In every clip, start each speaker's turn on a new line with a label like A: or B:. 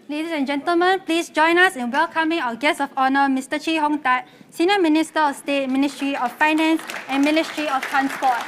A: Ladies and gentlemen, please join us in welcoming our guest of honor, Mr. Chee Hong Tat, Senior Minister of State, Ministry of Finance and Ministry of Transport.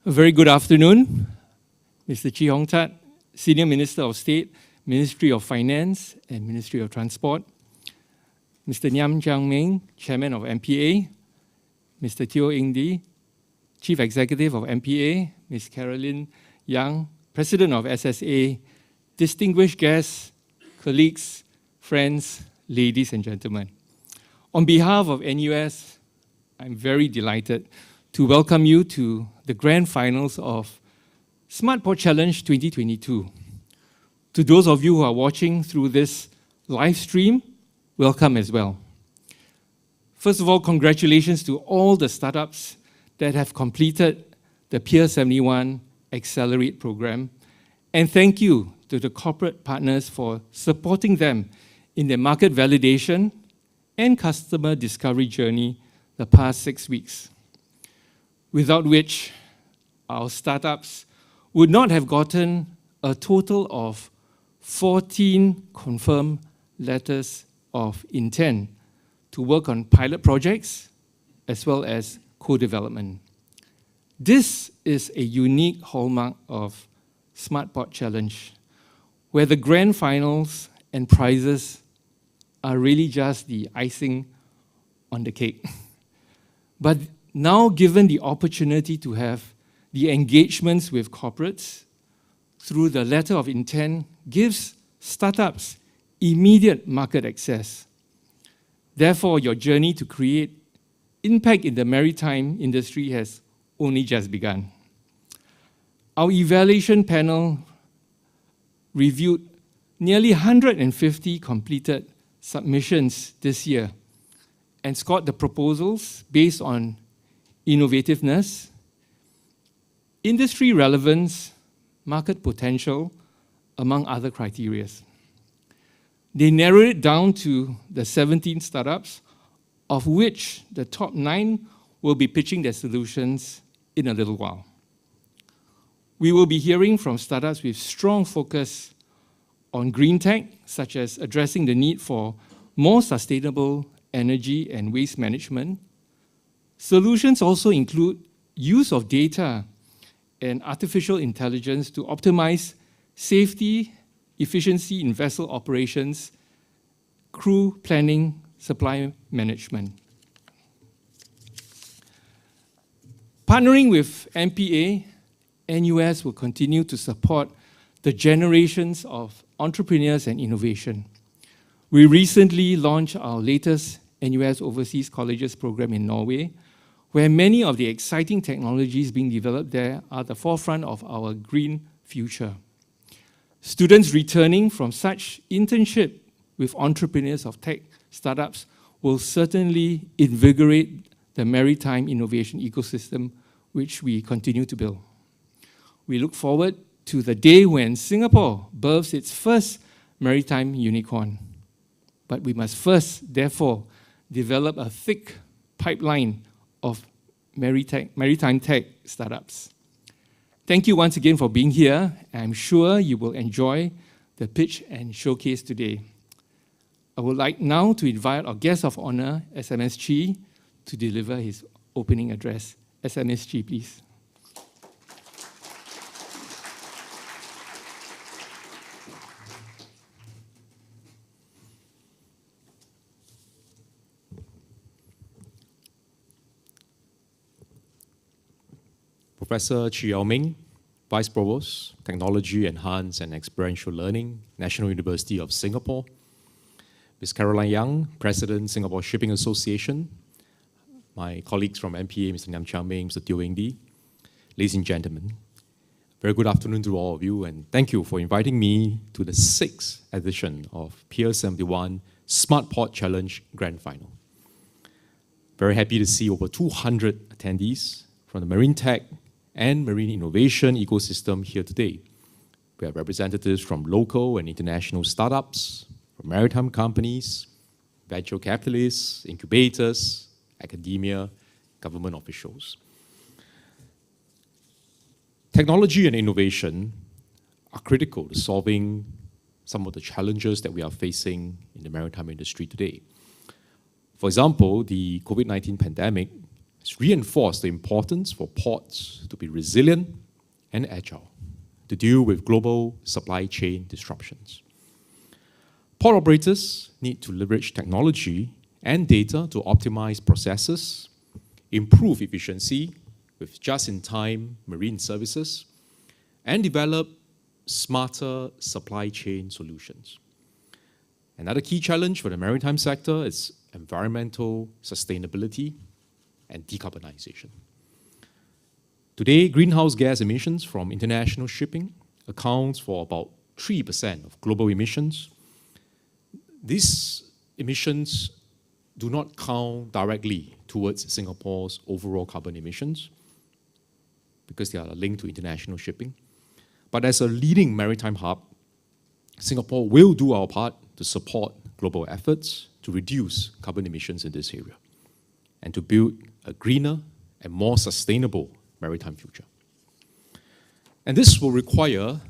B: A very good afternoon, Mr. Chee Hong Tat, Senior Minister of State, Ministry of Finance and Ministry of Transport, Mr. Ngiam Chiang Meng, Chairman of MPA, Mr. Teo Eng Dee, Chief Executive of MPA, Ms. Caroline Yang, President of SSA, distinguished guests, colleagues, friends, ladies and gentlemen. On behalf of NUS, I'm very delighted to welcome you to the grand finals of Smart Port Challenge 2022. To those of you who are watching through this live stream, welcome as well. First of all, congratulations to all the startups that have completed the Pier 71 Accelerate program, and thank you to the corporate partners for supporting them in their market validation and customer discovery journey the past 6 weeks, without which our startups would not have gotten a total of 14 confirmed letters of intent to work on pilot projects as well as co-development. This is a unique hallmark of Smart Port Challenge, where the grand finals and prizes are really just the icing on the cake. But now, given the opportunity to have the engagements with corporates through the letter of intent gives startups immediate market access. Therefore, your journey to create impact in the maritime industry has only just begun. Our evaluation panel reviewed nearly 150 completed submissions this year and scored the proposals based on innovativeness, industry relevance, market potential, among other criteria. They narrowed it down to the 17 startups, of which the top 9 will be pitching their solutions in a little while. We will be hearing from startups with strong focus on green tech, such as addressing the need for more sustainable energy and waste management. Solutions also include use of data and artificial intelligence to optimize safety, efficiency in vessel operations, crew planning, supply management. Partnering with MPA, NUS will continue to support the generations of entrepreneurs and innovation. We recently launched our latest NUS Overseas Colleges program in Norway, where many of the exciting technologies being developed there are the forefront of our green future. Students returning from such internship with entrepreneurs of tech startups will certainly invigorate the maritime innovation ecosystem which we continue to build. we look forward to the day when Singapore births its first maritime unicorn. But we must first, therefore, develop a thick pipeline of maritime tech startups. Thank you once again for being here. I'm sure you will enjoy the pitch and showcase today. I would like now to invite our guest of honor, SMS Chi, to deliver his opening address. SMS Chi, please.
C: Professor Chi Ming, Vice Provost, Technology, Enhanced and Experiential Learning, National University of Singapore. Ms. Caroline Yang, President, Singapore Shipping Association. My colleagues from MPA, Mr. Ngan Chiang Meng, Mr. Teo Eng Lee. Ladies and gentlemen, very good afternoon to all of you, and thank you for inviting me to the 6th edition of Pier 71 Smart Port Challenge Grand Final. Very happy to see over 200 attendees from the marine tech and marine innovation ecosystem here today. We have representatives from local and international startups, from maritime companies, venture capitalists, incubators, academia, government officials. Technology and innovation are critical to solving some of the challenges that we are facing in the maritime industry today. For example, the COVID-19 pandemic has reinforced the importance for ports to be resilient and agile to deal with global supply chain disruptions. Port operators need to leverage technology and data to optimize processes, improve efficiency with just-in-time marine services, and develop smarter supply chain solutions. Another key challenge for the maritime sector is environmental sustainability and decarbonization. Today, greenhouse gas emissions from international shipping accounts for about 3% of global emissions. These emissions do not count directly towards Singapore's overall carbon emissions because they are linked to international shipping. But as a leading maritime hub, Singapore will do our part to support global efforts to reduce carbon emissions in this area and to build a greener and more sustainable maritime future. And this will require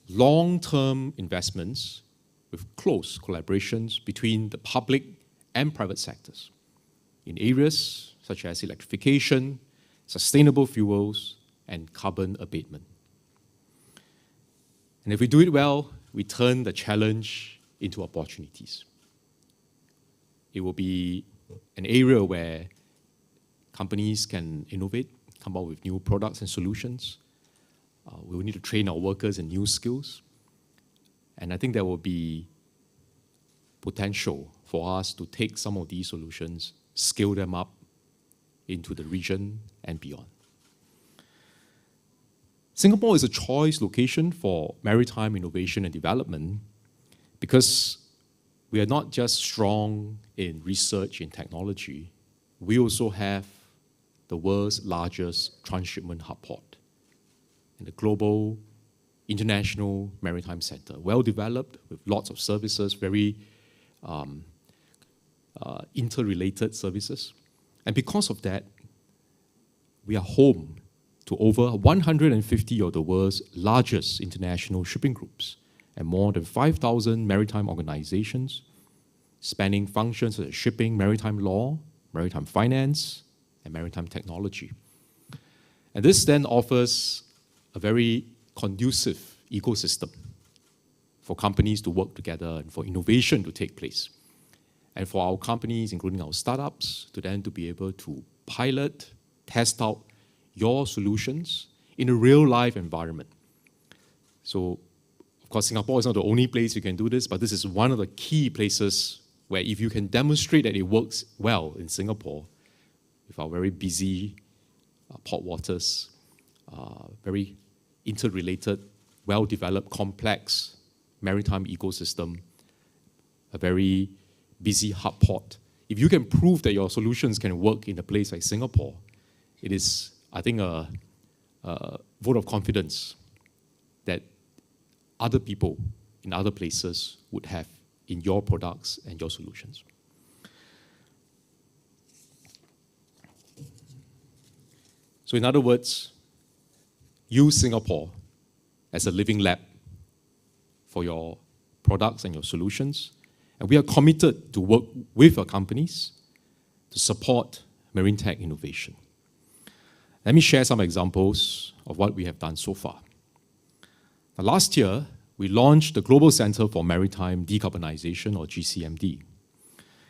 C: long-term investments with close collaborations between the public and private sectors in areas such as electrification, sustainable fuels, and carbon abatement. And if we do it well, we turn the challenge into opportunities. It will be an area where companies can innovate, come up with new products and solutions. We will need to train our workers in new skills. And I think there will be potential for us to take some of these solutions, scale them up into the region and beyond. Singapore is a choice location for maritime innovation and development because we are not just strong in research and technology, we also have the world's largest transshipment hub port and a global international maritime center, well developed with lots of services, very interrelated services. And because of that, we are home to over 150 of the world's largest international shipping groups and more than 5,000 maritime organizations spanning functions such as shipping, maritime law, maritime finance, and maritime technology. And this then offers a very conducive ecosystem for companies to work together and for innovation to take place. And for our companies, including our startups, to then to be able to pilot, test out your solutions in a real-life environment. So, of course, Singapore is not the only place you can do this, but this is one of the key places where if you can demonstrate that it works well in Singapore, with our very busy port waters, very interrelated, well-developed, complex maritime ecosystem, a very busy hub port. If you can prove that your solutions can work in a place like Singapore, it is, I think, a vote of confidence that other people in other places would have in your products and your solutions. So in other words, use Singapore as a living lab for your products and your solutions. And we are committed to work with our companies to support marine tech innovation. Let me share some examples of what we have done so far. Now, last year, we launched the Global Center for Maritime Decarbonization, or GCMD.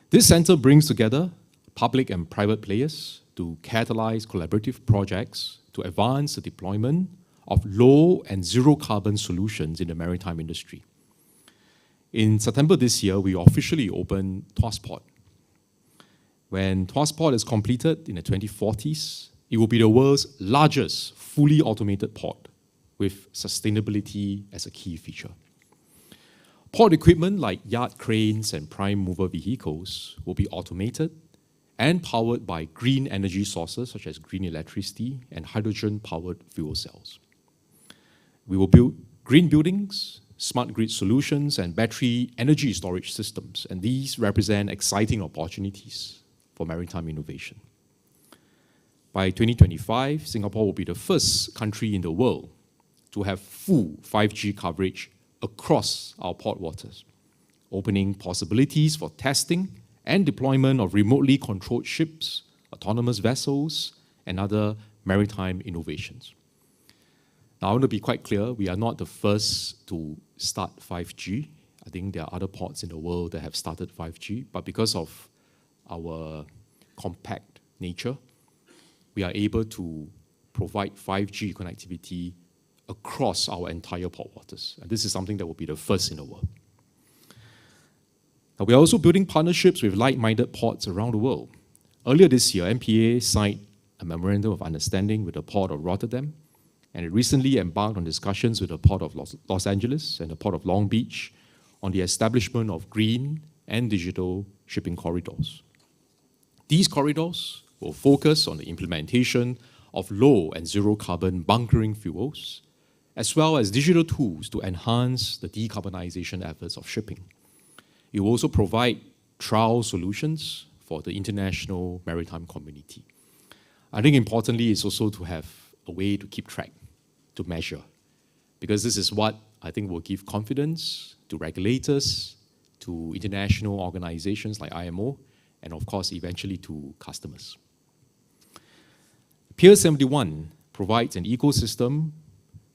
C: This center brings together public and private players to catalyze collaborative projects to advance the deployment of low and zero carbon solutions in the maritime industry. In September this year, we officially opened Tuas Port. When Tuas Port is completed in the 2040s, it will be the world's largest fully automated port with sustainability as a key feature. Port equipment like yard cranes and prime mover vehicles will be automated and powered by green energy sources such as green electricity and hydrogen-powered fuel cells. We will build green buildings, smart grid solutions, and battery energy storage systems, and these represent exciting opportunities for maritime innovation. By 2025, Singapore will be the first country in the world to have full 5G coverage across our port waters, opening possibilities for testing and deployment of remotely controlled ships, autonomous vessels, and other maritime innovations. Now, I want to be quite clear, we are not the first to start 5G. I think there are other ports in the world that have started 5G, but because of our compact nature, we are able to provide 5G connectivity across our entire port waters. And this is something that will be the first in the world. Now, we are also building partnerships with like-minded ports around the world. Earlier this year, MPA signed a memorandum of understanding with the Port of Rotterdam, and it recently embarked on discussions with the Port of Los Angeles and the Port of Long Beach on the establishment of green and digital shipping corridors. These corridors will focus on the implementation of low and zero carbon bunkering fuels, as well as digital tools to enhance the decarbonization efforts of shipping. It will also provide trial solutions for the international maritime community. I think importantly is also to have a way to keep track, to measure, because this is what I think will give confidence to regulators, to international organizations like IMO, and of course, eventually to customers. Pier 71 provides an ecosystem,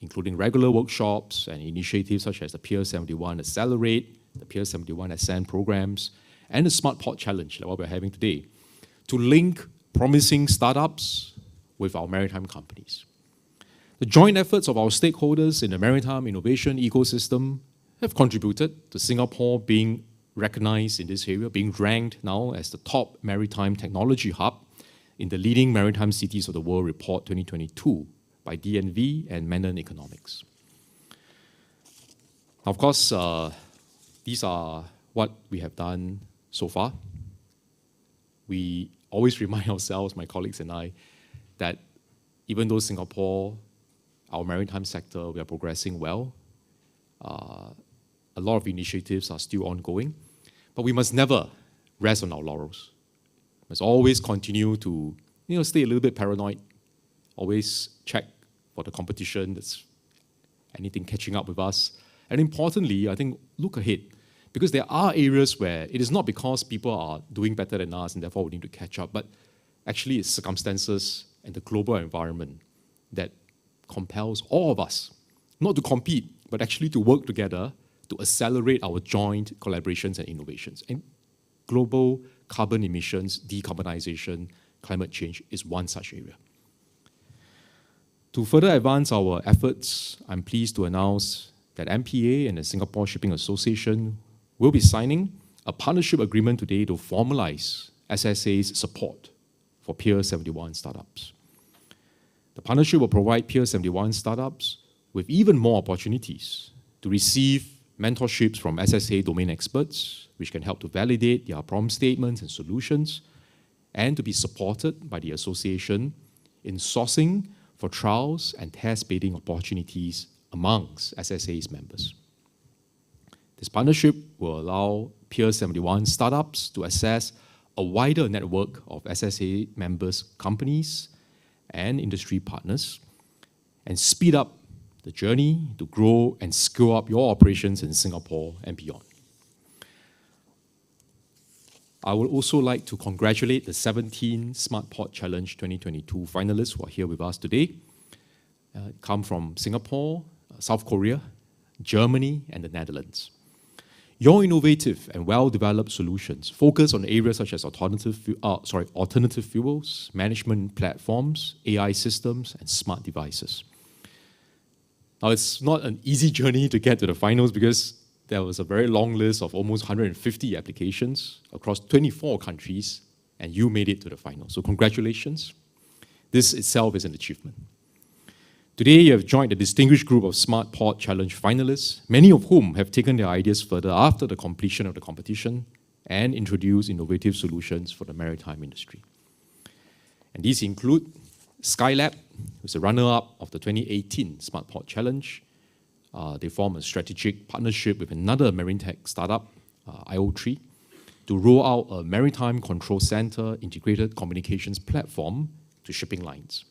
C: including regular workshops and initiatives such as the Pier 71 Accelerate, the Pier 71 Ascend programs, and the Smart Port Challenge, like what we're having today, to link promising startups with our maritime companies. The joint efforts of our stakeholders in the maritime innovation ecosystem have contributed to Singapore being recognized in this area, being ranked now as the top maritime technology hub in the leading maritime cities of the world report 2022 by DNV and Menon Economics. Now, of course, these are what we have done so far. We always remind ourselves, my colleagues and I, that even though Singapore, our maritime sector, we are progressing well, a lot of initiatives are still ongoing, but we must never rest on our laurels. We must always continue to stay a little bit paranoid, always check for the competition, that's anything catching up with us. And importantly, I think, look ahead, because there are areas where it is not because people are doing better than us and therefore we need to catch up, but actually it's circumstances and the global environment that compels all of us not to compete, but actually to work together to accelerate our joint collaborations and innovations. And global carbon emissions, decarbonization, climate change is one such area. To further advance our efforts, I'm pleased to announce that MPA and the Singapore Shipping Association will be signing a partnership agreement today to formalize SSA's support for Pier 71 startups. The partnership will provide Pier 71 startups with even more opportunities to receive mentorships from SSA domain experts, which can help to validate their problem statements and solutions, and to be supported by the association in sourcing for trials and test bidding opportunities amongst SSA's members. This partnership will allow Pier 71 startups to access a wider network of SSA members' companies and industry partners and speed up the journey to grow and scale up your operations in Singapore and beyond. I would also like to congratulate the 17 SmartPod Challenge 2022 finalists who are here with us today. Come from Singapore, South Korea, Germany, and the Netherlands. Your innovative and well-developed solutions focus on areas such as alternative fuels, management platforms, AI systems, and smart devices. Now, it's not an easy journey to get to the finals because there was a very long list of almost 150 applications across 24 countries, and you made it to the final. So congratulations. This itself is an achievement. Today, you have joined a distinguished group of SmartPod Challenge finalists, many of whom have taken their ideas further after the completion of the competition and introduced innovative solutions for the maritime industry. And these include Skylab, who's the runner-up of the 2018 SmartPod Challenge. They form a strategic partnership with another marine tech startup, IO3, to roll out a maritime control center integrated communications platform to shipping lines.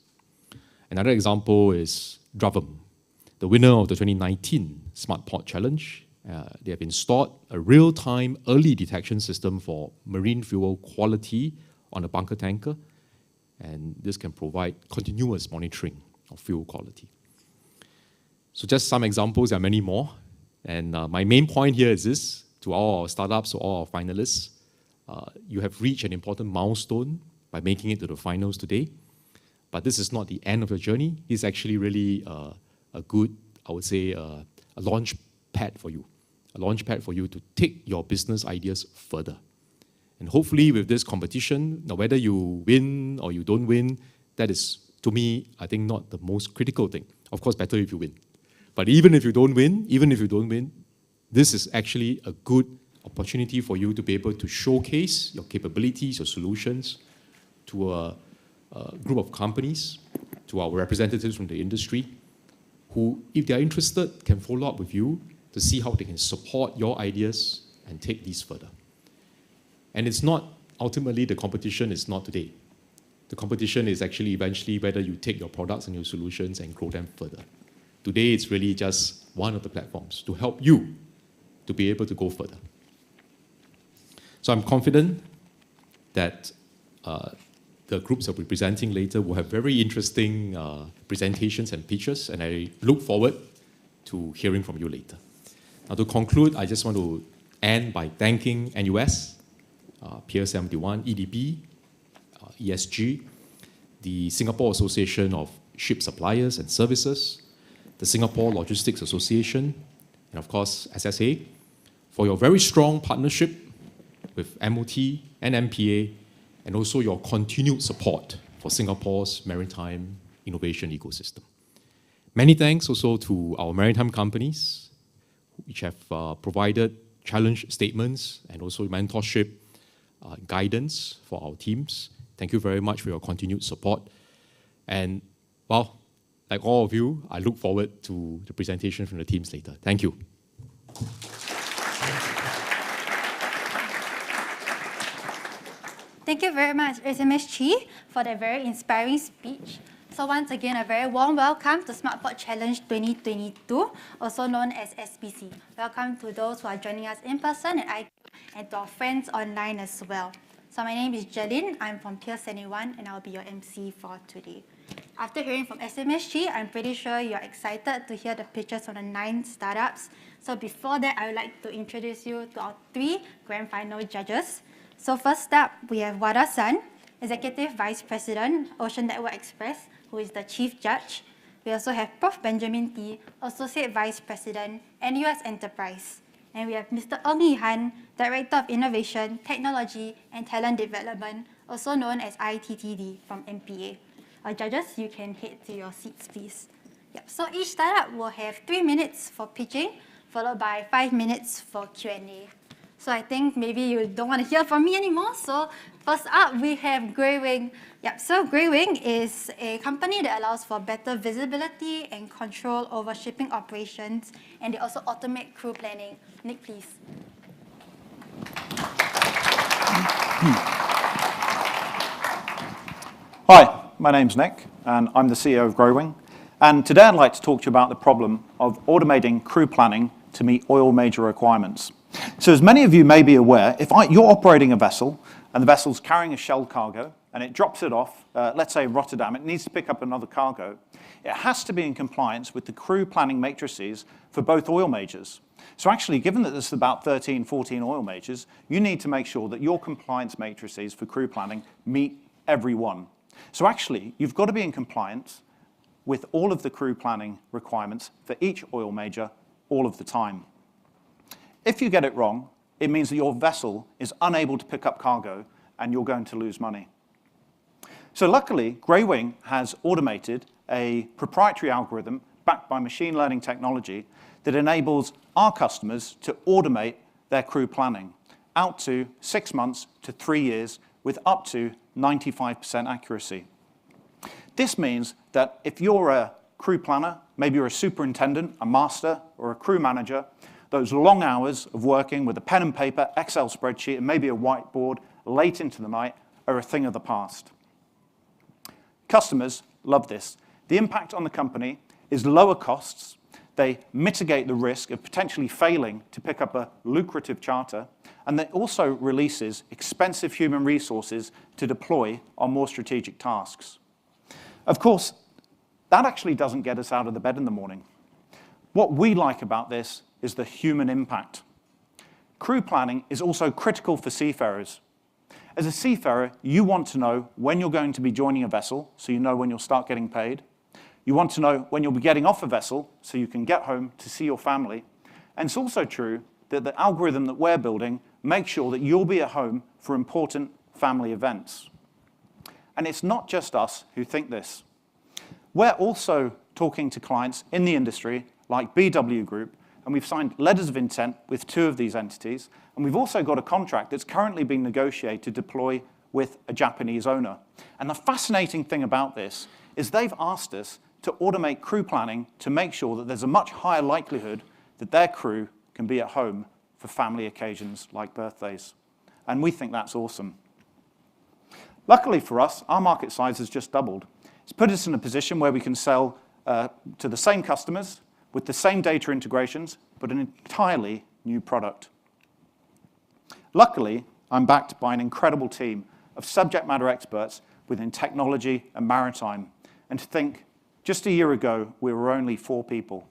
C: Another example is Dravum, the winner of the 2019 SmartPod Challenge. They have installed a real-time early detection system for marine fuel quality on a bunker tanker, and this can provide continuous monitoring of fuel quality. So just some examples, there are many more. And my main point here is this, to all our startups, to all our finalists, you have reached an important milestone by making it to the finals today. But this is not the end of your journey. It's actually really a good, I would say, a launch pad for you. A launch pad for you to take your business ideas further. And hopefully with this competition, now whether you win or you don't win, that is, to me, I think not the most critical thing. Of course, better if you win. But even if you don't win, this is actually a good opportunity for you to be able to showcase your capabilities, your solutions to a group of companies, to our representatives from the industry, who, if they are interested, can follow up with you to see how they can support your ideas and take these further. And it's not, ultimately, the competition is not today. The competition is actually eventually whether you take your products and your solutions and grow them further. Today, it's really just one of the platforms to help you to be able to go further. So I'm confident that the groups that we're presenting later will have very interesting presentations and pitches, and I look forward to hearing from you later. Now, to conclude, I just want to end by thanking NUS, Pier 71, EDB, ESG, the Singapore Association of Ship Suppliers and Services, the Singapore Logistics Association, and of course, SSA, for your very strong partnership with MOT and MPA, and also your continued support for Singapore's maritime innovation ecosystem. Many thanks also to our maritime companies, which have provided challenge statements and also mentorship guidance for our teams. Thank you very much for your continued support. And, well, like all of you, I look forward to the presentation from the teams later. Thank you.
A: Thank you very much, SMS Chi, for that very inspiring speech. So once again, a very warm welcome to SmartPod Challenge 2022, also known as SPC. Welcome to those who are joining us in person and to our friends online as well. So my name is Jeline, I'm from Pier 71, and I'll be your MC for today. After hearing from SMS Chi, I'm pretty sure you're excited to hear the pitches from the 9 startups. So before that, I would like to introduce you to our 3 grand final judges. So first up, we have Wada-san, Executive Vice President, Ocean Network Express, who is the Chief Judge. We also have Prof. Benjamin Tee, Associate Vice President, NUS Enterprise. And we have Mr. Ng Yi Han, Director of Innovation, Technology, and Talent Development, also known as ITTD from MPA. Judges, you can head to your seats, please. Yep. So each startup will have 3 minutes for pitching, followed by 5 minutes for Q&A. So I think maybe you don't want to hear from me anymore. So first up, we have Greywing. Yep, so Greywing is a company that allows for better visibility and control over shipping operations, and they also automate crew planning. Nick, please.
D: Hi, my name's Nick, and I'm the CEO of Greywing. And today I'd like to talk to you about the problem of automating crew planning to meet oil major requirements. So as many of you may be aware, if you're operating a vessel and the vessel's carrying a shell cargo and it drops it off, let's say Rotterdam, it needs to pick up another cargo, it has to be in compliance with the crew planning matrices for both oil majors. So actually, given that there's about 13, 14 oil majors, you need to make sure that your compliance matrices for crew planning meet every one. So actually, you've got to be in compliance with all of the crew planning requirements for each oil major all of the time. If you get it wrong, it means that your vessel is unable to pick up cargo and you're going to lose money. So luckily, Greywing has automated a proprietary algorithm backed by machine learning technology that enables our customers to automate their crew planning out to 6 months to 3 years with up to 95% accuracy. This means that if you're a crew planner, maybe you're a superintendent, a master, or a crew manager, those long hours of working with a pen and paper, Excel spreadsheet, and maybe a whiteboard late into the night are a thing of the past. Customers love this. The impact on the company is lower costs. They mitigate the risk of potentially failing to pick up a lucrative charter, and it also releases expensive human resources to deploy on more strategic tasks. Of course, that actually doesn't get us out of the bed in the morning. What we like about this is the human impact. Crew planning is also critical for seafarers. As a seafarer, you want to know when you're going to be joining a vessel, so you know when you'll start getting paid. You want to know when you'll be getting off a vessel, so you can get home to see your family. And it's also true that the algorithm that we're building makes sure that you'll be at home for important family events. And it's not just us who think this. We're also talking to clients in the industry, like BW Group, and we've signed letters of intent with 2 of these entities, and we've also got a contract that's currently being negotiated to deploy with a Japanese owner. And the fascinating thing about this is they've asked us to automate crew planning to make sure that there's a much higher likelihood that their crew can be at home for family occasions like birthdays. And we think that's awesome. Luckily for us, our market size has just doubled. It's put us in a position where we can sell to the same customers with the same data integrations, but an entirely new product. Luckily, I'm backed by an incredible team of subject matter experts within technology and maritime. And to think, just a year ago, we were only 4 people.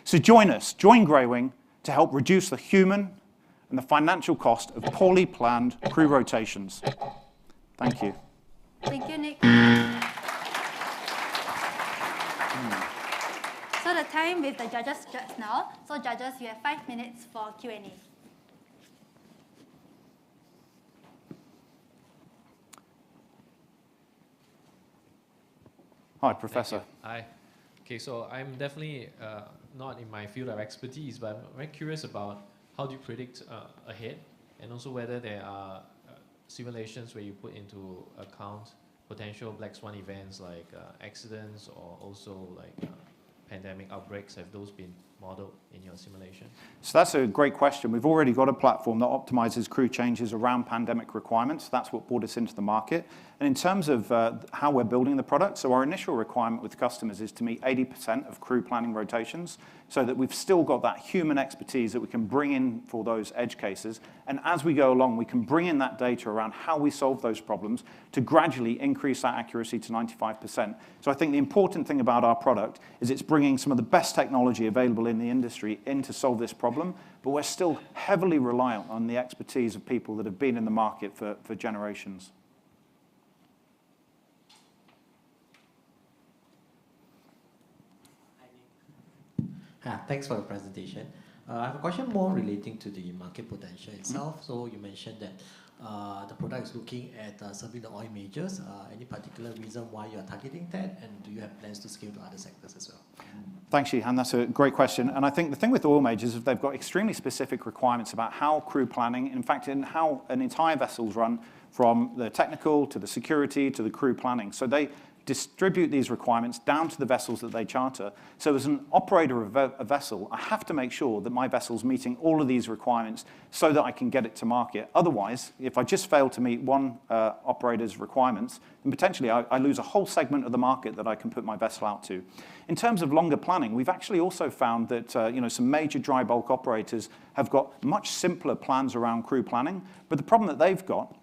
D: So join us, join Greywing to help reduce the human and the financial cost of poorly planned crew rotations. Thank you.
A: Thank you, Nick. So the time with the judges starts now. So judges, you have 5 minutes for Q&A.
D: Hi, Professor.
E: Hi. Okay, so I'm definitely not in my field of expertise, but I'm very curious about how do you predict ahead, and also whether there are simulations where you put into account potential black swan events like accidents or also like pandemic outbreaks. Have those been modeled in your simulation?
D: So that's a great question. We've already got a platform that optimizes crew changes around pandemic requirements. That's what brought us into the market. And in terms of how we're building the product, so our initial requirement with customers is to meet 80% of crew planning rotations, so that we've still got that human expertise that we can bring in for those edge cases. And as we go along, we can bring in that data around how we solve those problems to gradually increase that accuracy to 95%. So I think the important thing about our product is it's bringing some of the best technology available in the industry in to solve this problem, but we're still heavily reliant on the expertise of people that have been in the market for generations.
F: Thanks for the presentation. I have a question more relating to the market potential itself. So you mentioned that the product is looking at serving the oil majors. Any particular reason why you are targeting that, and do you have plans to scale to other sectors as well?
D: Thanks, Shihan. That's a great question. And I think the thing with oil majors is they've got extremely specific requirements about how crew planning, in fact, in how an entire vessel's run, from the technical to the security to the crew planning. So they distribute these requirements down to the vessels that they charter. So as an operator of a vessel, I have to make sure that my vessel's meeting all of these requirements so that I can get it to market. Otherwise, if I just fail to meet one operator's requirements, then potentially I lose a whole segment of the market that I can put my vessel out to. In terms of longer planning, we've actually also found that some major dry bulk operators have got much simpler plans around crew planning, but the problem that they've got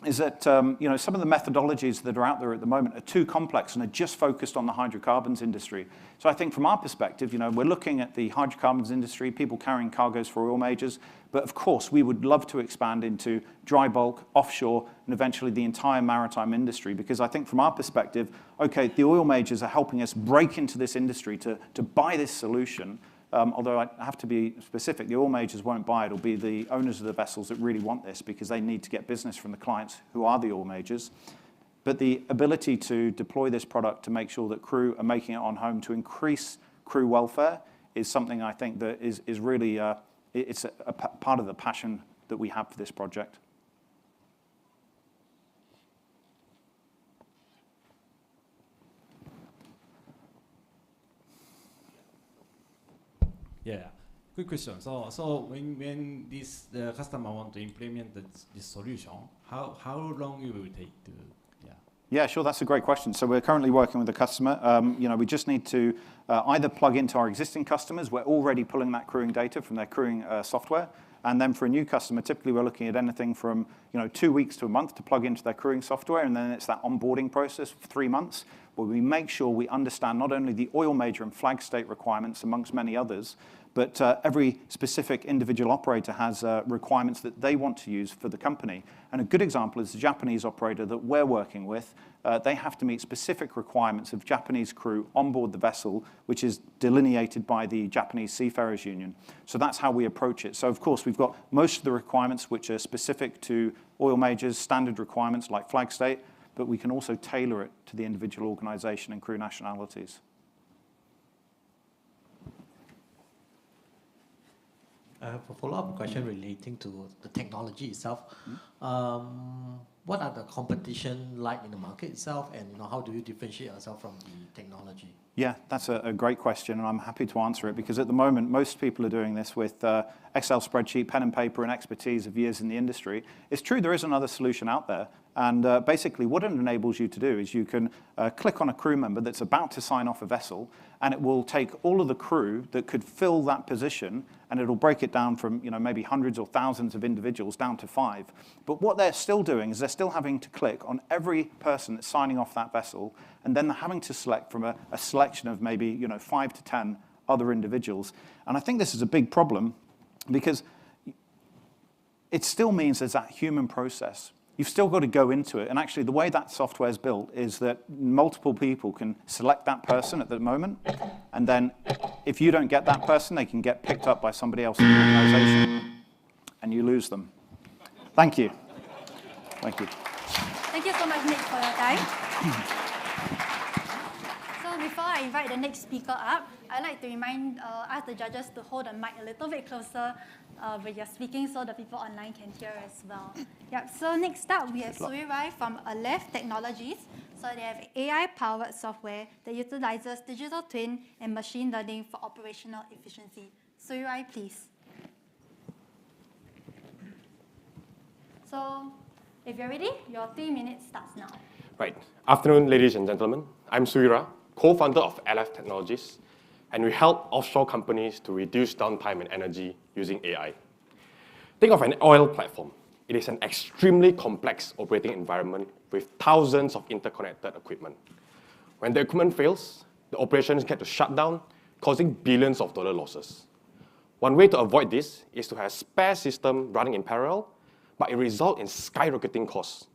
D: is that some of the methodologies that are out there at the moment are too complex and are just focused on the hydrocarbons industry. So I think from our perspective, we're looking at the hydrocarbons industry, people carrying cargoes for oil majors, but of course we would love to expand into dry bulk, offshore, and eventually the entire maritime industry, because I think from our perspective, okay, the oil majors are helping us break into this industry to buy this solution. Although I have to be specific, the oil majors won't buy it. It'll be the owners of the vessels that really want this because they need to get business from the clients who are the oil majors. But the ability to deploy this product to make sure that crew are making it on home to increase crew welfare is something I think that is really it's a part of the passion that we have for this project.
G: Yeah, good question. So when the customer want to implement this solution, how long it will take to?
D: Yeah, sure. That's a great question. So we're currently working with the customer. We just need to either plug into our existing customers. We're already pulling that crewing data from their crewing software. And then for a new customer, typically we're looking at anything from 2 weeks to a month to plug into their crewing software. And then it's that onboarding process for 3 months where we make sure we understand not only the oil major and flag state requirements amongst many others, but every specific individual operator has requirements that they want to use for the company. And a good example is the Japanese operator that we're working with. They have to meet specific requirements of Japanese crew on board the vessel, which is delineated by the Japanese Seafarers Union. So that's how we approach it. So of course, we've got most of the requirements which are specific to oil majors, standard requirements like flag state, but we can also tailor it to the individual organization and crew nationalities.
F: I have a follow-up question relating to the technology itself. What are the competition like in the market itself, and how do you differentiate yourself from the technology?
D: Yeah, that's a great question, and I'm happy to answer it because at the moment, most people are doing this with Excel spreadsheet, pen and paper, and expertise of years in the industry. It's true there is another solution out there, and basically what it enables you to do is you can click on a crew member that's about to sign off a vessel, and it will take all of the crew that could fill that position, and it'll break it down from maybe hundreds or thousands of individuals down to 5. But what they're still doing is they're still having to click on every person that's signing off that vessel, and then they're having to select from a selection of maybe 5 to 10 other individuals. And I think this is a big problem because it still means there's that human process. You've still got to go into it. And actually, the way that software is built is that multiple people can select that person at the moment. And then if you don't get that person, they can get picked up by somebody else in the organization. And you lose them. Thank you. Thank you.
A: Thank you so much, Nick, for your time. So before I invite the next speaker up, I'd like to ask the judges to hold the mic a little bit closer when you're speaking so the people online can hear as well. Yep. So next up, we have Surirai from Aleph Technologies. So they have AI-powered software that utilizes digital twin and machine learning for operational efficiency. Surirai, please. So if you're ready, your 3 minutes starts now.
H: Right. Afternoon, ladies and gentlemen. I'm Surira, co-founder of Aleph Technologies, and we help offshore companies to reduce downtime and energy using AI. Think of an oil platform. It is an extremely complex operating environment with thousands of interconnected equipment. When the equipment fails, the operations get to shut down, causing billions of dollar losses. One way to avoid this is to have a spare system running in parallel, but it results in skyrocketing costs.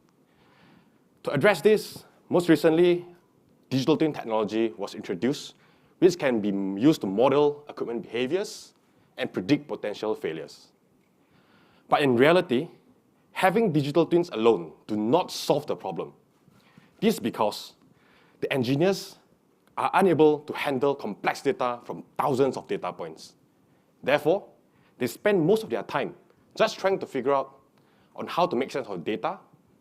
H: To address this, most recently, digital twin technology was introduced, which can be used to model equipment behaviors and predict potential failures. But in reality, having digital twins alone do not solve the problem. This is because the engineers are unable to handle complex data from thousands of data points. Therefore, they spend most of their time just trying to figure out on how to make sense of data,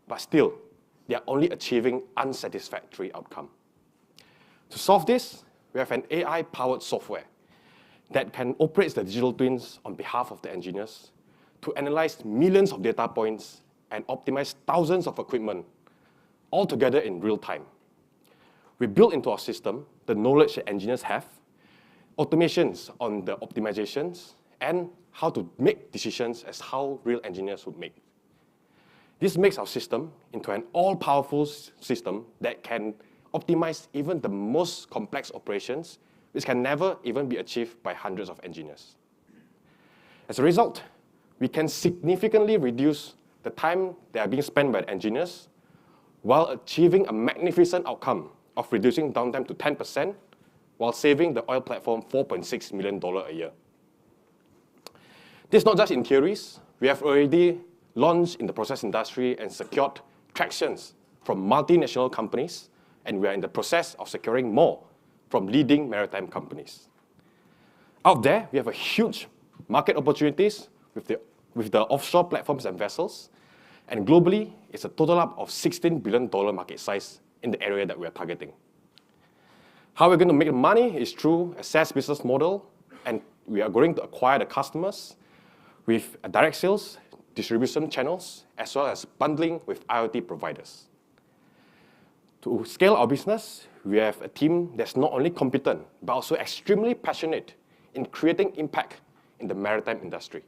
H: but still, they are only achieving unsatisfactory outcome. To solve this, we have an AI-powered software that can operate the digital twins on behalf of the engineers to analyze millions of data points and optimize thousands of equipment, all together in real time. We built into our system the knowledge that engineers have, automations on the optimizations, and how to make decisions as how real engineers would make. This makes our system into an all-powerful system that can optimize even the most complex operations, which can never even be achieved by hundreds of engineers. As a result, we can significantly reduce the time that are being spent by the engineers while achieving a magnificent outcome of reducing downtime to 10% while saving the oil platform $4.6 million a year. This is not just in theories. We have already launched in the process industry and secured tractions from multinational companies, and we are in the process of securing more from leading maritime companies. Out there, we have a huge market opportunities with the offshore platforms and vessels, and globally, it's a total up of $16 billion market size in the area that we are targeting. How we're going to make the money is through a SaaS business model, and we are going to acquire the customers with direct sales, distribution channels, as well as bundling with IoT providers. To scale our business, we have a team that's not only competent, but also extremely passionate in creating impact in the maritime industry.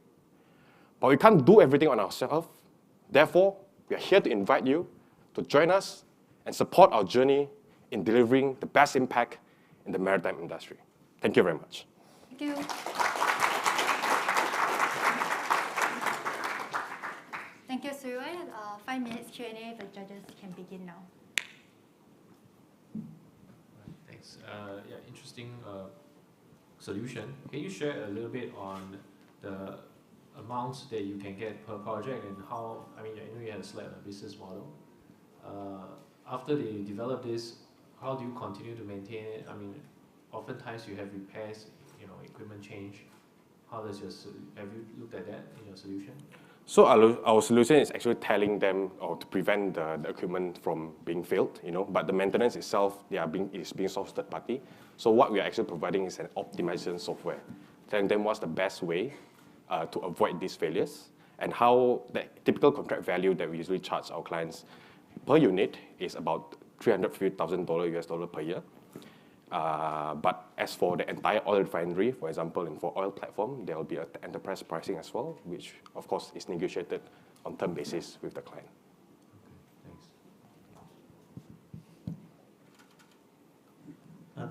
H: But we can't do everything on ourselves. Therefore, we are here to invite you to join us and support our journey in delivering the best impact in the maritime industry. Thank you very much.
A: Thank you. Thank you, Sui. 5 minutes Q&A. The judges can begin now.
E: Thanks. Yeah, interesting solution. Can you share a little bit on the amounts that you can get per project and how, I mean, I know you had a slide on business model. After they develop this, how do you continue to maintain it? I mean, oftentimes you have repairs, equipment change. How does have you looked at that in your solution?
H: So our solution is actually telling them or to prevent the equipment from being failed, but the maintenance itself, is being solved third party. So what we are actually providing is an optimization software, telling them what's the best way to avoid these failures and how the typical contract value that we usually charge our clients per unit is about $350,000 US per year. But as for the entire oil refinery, for example, and for oil platform, there will be an enterprise pricing as well, which of course is negotiated on term basis with the client.
E: Thanks.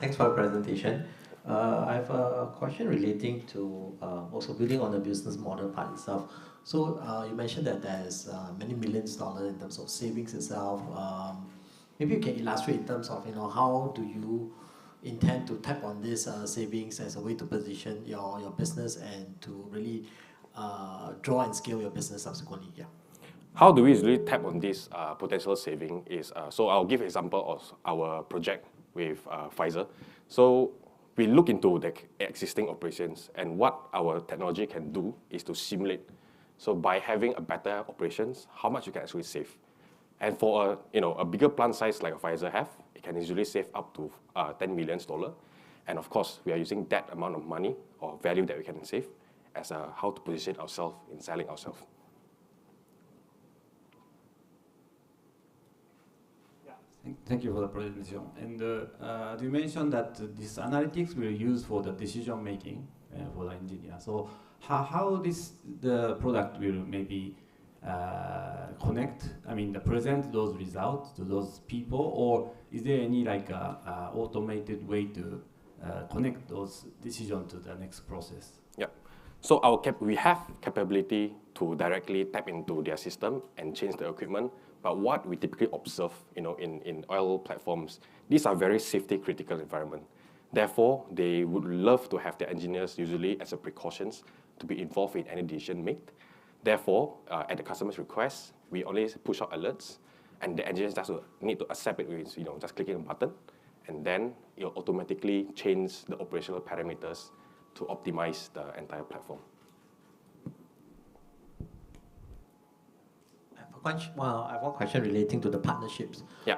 F: Thanks for the presentation. I have a question relating to also building on the business model part itself. So you mentioned that there's many millions dollars in terms of savings itself. Maybe you can illustrate in terms of how do you intend to tap on this savings as a way to position your business and to really draw and scale your business subsequently. Yeah.
H: How do we usually tap on this potential saving is, so I'll give an example of our project with Pfizer. So we look into the existing operations, and what our technology can do is to simulate. So by having a better operations, how much you can actually save. And for a bigger plant size like Pfizer have, it can easily save up to $10 million. And of course, we are using that amount of money or value that we can save as how to position ourselves in selling ourselves.
G: Thank you for the presentation. And you mentioned that this analytics will use for the decision making for the engineer. So how the product will maybe present those results to those people, or is there any automated way to connect those decisions to the next process?
H: Yeah. So we have capability to directly tap into their system and change the equipment. But what we typically observe, in oil platforms, these are very safety critical environment. Therefore, they would love to have their engineers usually as a precautions to be involved in any decision made. Therefore, at the customer's request, we only push out alerts, and the engineers just need to accept it with just clicking a button, and then it'll automatically change the operational parameters to optimize the entire platform.
F: I have one question relating to the partnerships.
H: Yeah.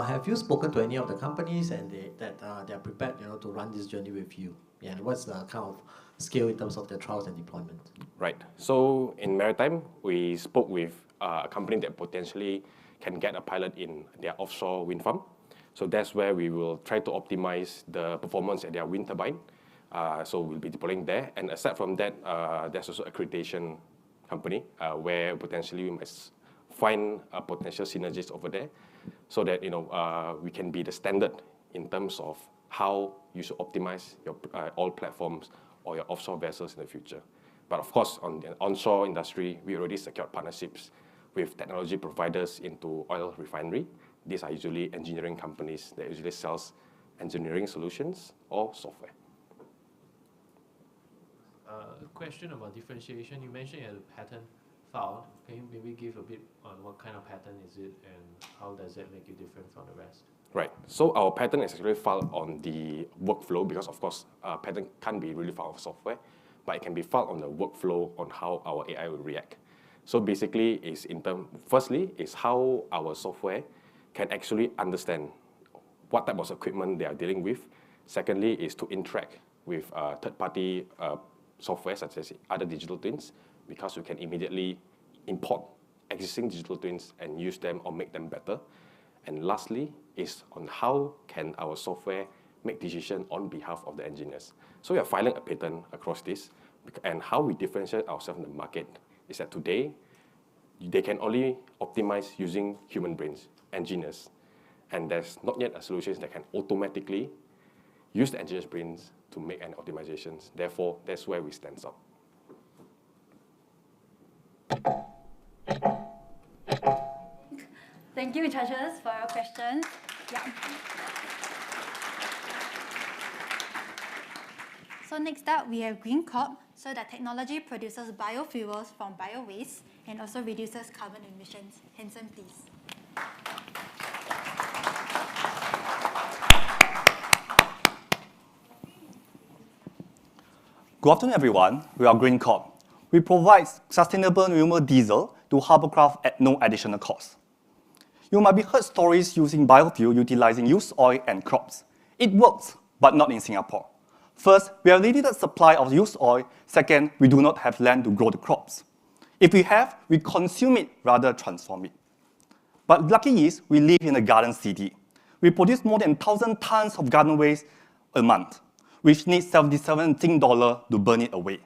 F: Have you spoken to any of the companies and they are prepared, to run this journey with you? And what's the kind of scale in terms of their trials and deployment?
H: Right. So in maritime, we spoke with a company that potentially can get a pilot in their offshore wind farm. So that's where we will try to optimize the performance at their wind turbine. So we'll be deploying there. And aside from that, there's also accreditation company where potentially we might find potential synergies over there, so that we can be the standard in terms of how you should optimize your oil platforms or your offshore vessels in the future. But of course, on the onshore industry, we already secured partnerships with technology providers into oil refinery. These are usually engineering companies that usually sells engineering solutions or software.
E: A question about differentiation. You mentioned you had a patent filed. Can you maybe give a bit on what kind of patent is it and how does that make you different from the rest?
H: Right. So our patent is actually filed on the workflow because, of course, patent can't be really filed on software, but it can be filed on the workflow on how our AI will react. So basically, firstly, is how our software can actually understand what type of equipment they are dealing with. Secondly, is to interact with third-party software such as other digital twins, because you can immediately import existing digital twins and use them or make them better. And lastly, is on how can our software make decisions on behalf of the engineers. So we are filing a patent across this, and how we differentiate ourselves in the market is that today, they can only optimize using human brains, engineers. And there's not yet a solution that can automatically use the engineer's brains to make any optimizations. Therefore, that's where we stand out.
A: Thank you, judges, for your questions. Yeah. So next up, we have Green Corp. So that technology produces biofuels from bio-waste and also reduces carbon emissions. Hanson, please.
I: Good afternoon, everyone. We are Green Corp. We provide sustainable renewable diesel to hovercraft at no additional cost. You might be heard stories using biofuel utilizing used oil and crops. It works, but not in Singapore. First, we have limited supply of used oil. Second, we do not have land to grow the crops. If we have, we consume it rather than transform it. But lucky is, we live in a garden city. We produce more than 1,000 tons of garden waste a month, which needs 77 Sing dollar to burn it away.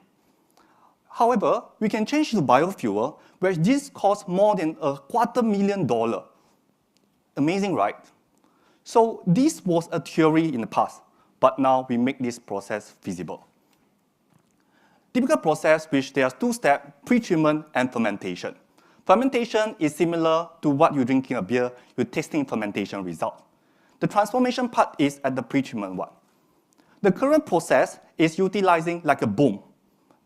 I: However, we can change to biofuel, where this costs more than $250,000. Amazing, right? So this was a theory in the past, but now we make this process feasible. Typical process, which there's two steps, pre-treatment and fermentation. Fermentation is similar to what you're drinking a beer, you're tasting fermentation result. The transformation part is at the pre-treatment one. The current process is utilizing like a boom.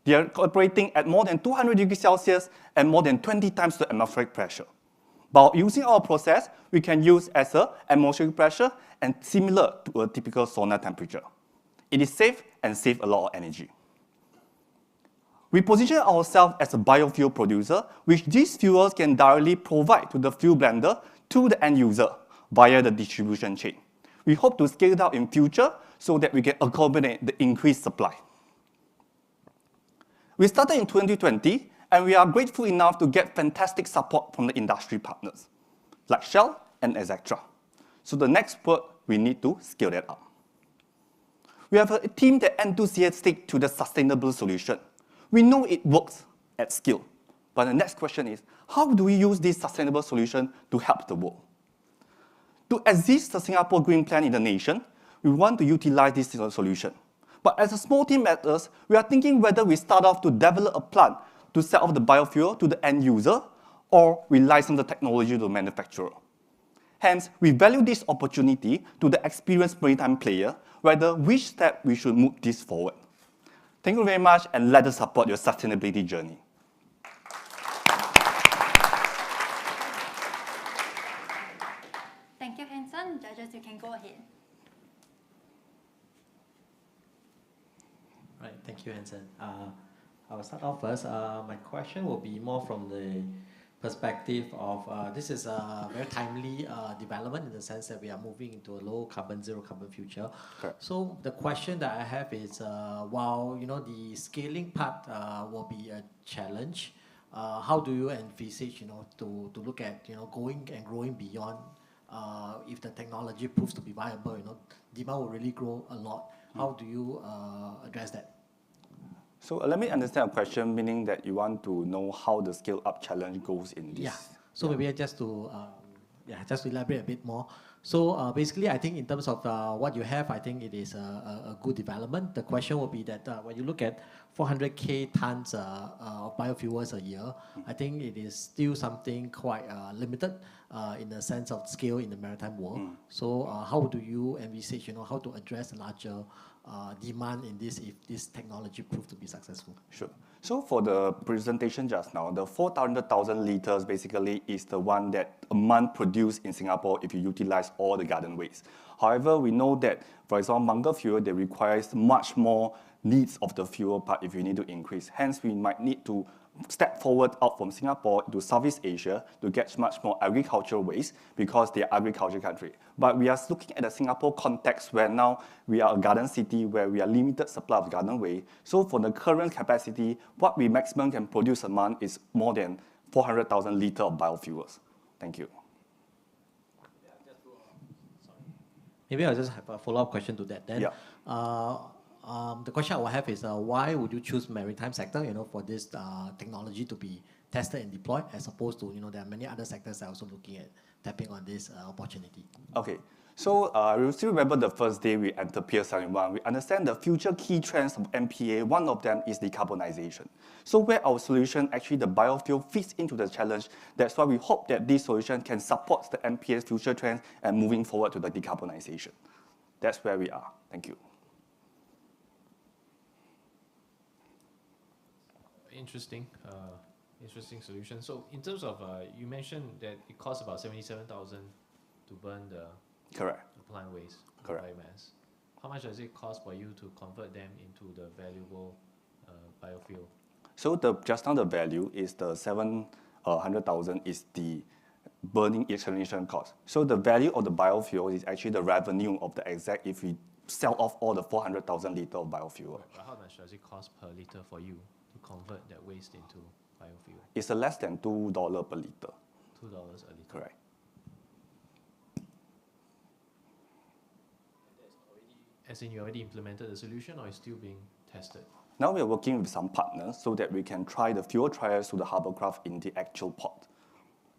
I: They are operating at more than 200 degrees Celsius and more than 20 times the atmospheric pressure. By using our process, we can use as an atmospheric pressure and similar to a typical sauna temperature. It is safe and saves a lot of energy. We position ourselves as a biofuel producer, which these fuels can directly provide to the fuel blender to the end user via the distribution chain. We hope to scale it out in future so that we can accommodate the increased supply. We started in 2020, and we are grateful enough to get fantastic support from the industry partners, like Shell and etc. So the next word, we need to scale that up. We have a team that is enthusiastic to the sustainable solution. We know it works at scale, but the next question is, how do we use this sustainable solution to help the world? To assist the Singapore Green Plan in the nation, we want to utilize this solution. But as a small team at us, we are thinking whether we start off to develop a plant to sell off the biofuel to the end user, or we license the technology to the manufacturer. Hence, we value this opportunity to the experienced maritime player, whether which step we should move this forward. Thank you very much, and let us support your sustainability journey.
A: Judges, you can go ahead.
F: Right, thank you, Anson. I will start off first. My question will be more from the perspective of this is a very timely development in the sense that we are moving into a low carbon, zero carbon future.
I: Correct.
F: So the question that I have is, while the scaling part will be a challenge, how do you envisage to look at going and growing beyond? If the technology proves to be viable, demand will really grow a lot. How do you address that?
I: So let me understand your question, meaning that you want to know how the scale-up challenge goes in this.
F: Yeah. So maybe just to elaborate a bit more. So basically, I think in terms of what you have, I think it is a good development. The question will be that when you look at 400K tons of biofuels a year, I think it is still something quite limited in the sense of scale in the maritime world. So how do you envisage, how to address the larger demand in this if this technology proves to be successful?
I: Sure. So for the presentation just now, the 400,000 liters basically is the one that a month produced in Singapore if you utilize all the garden waste. However, we know that, for example, bunker fuel, they requires much more needs of the fuel part if you need to increase. Hence, we might need to step forward out from Singapore to Southeast Asia to get much more agricultural waste because they are agriculture country. But we are looking at the Singapore context where now we are a garden city where we are limited supply of garden waste. So for the current capacity, what we maximum can produce a month is more than 400,000 liters of biofuels. Thank you.
F: Maybe I'll just have a follow-up question to that then.
I: Yeah.
F: The question I will have is why would you choose maritime sector, for this technology to be tested and deployed, as opposed to, there are many other sectors that are also looking at tapping on this opportunity.
I: Okay. So we still remember the first day we entered Pier 71. We understand the future key trends of MPA. One of them is decarbonization. So where our solution, actually the biofuel fits into the challenge, that's why we hope that this solution can support the MPA's future trends and moving forward to the decarbonization. That's where we are. Thank you.
E: Interesting solution. So in terms of, you mentioned that it costs about 77,000 to burn the
I: Correct.
E: plant waste,
I: Correct.
E: biomass. How much does it cost for you to convert them into the valuable biofuel?
I: So just now the value is the 700,000 is the burning incineration cost. So the value of the biofuel is actually the revenue of the exact if we sell off all the 400,000 liters of biofuel.
E: Right, but how much does it cost per liter for you to convert that waste into biofuel?
I: It's less than $2 per liter.
E: $2 a liter.
I: Correct.
E: As in you already implemented the solution, or is still being tested?
I: Now we are working with some partners so that we can try the fuel trials to the hovercraft in the actual port.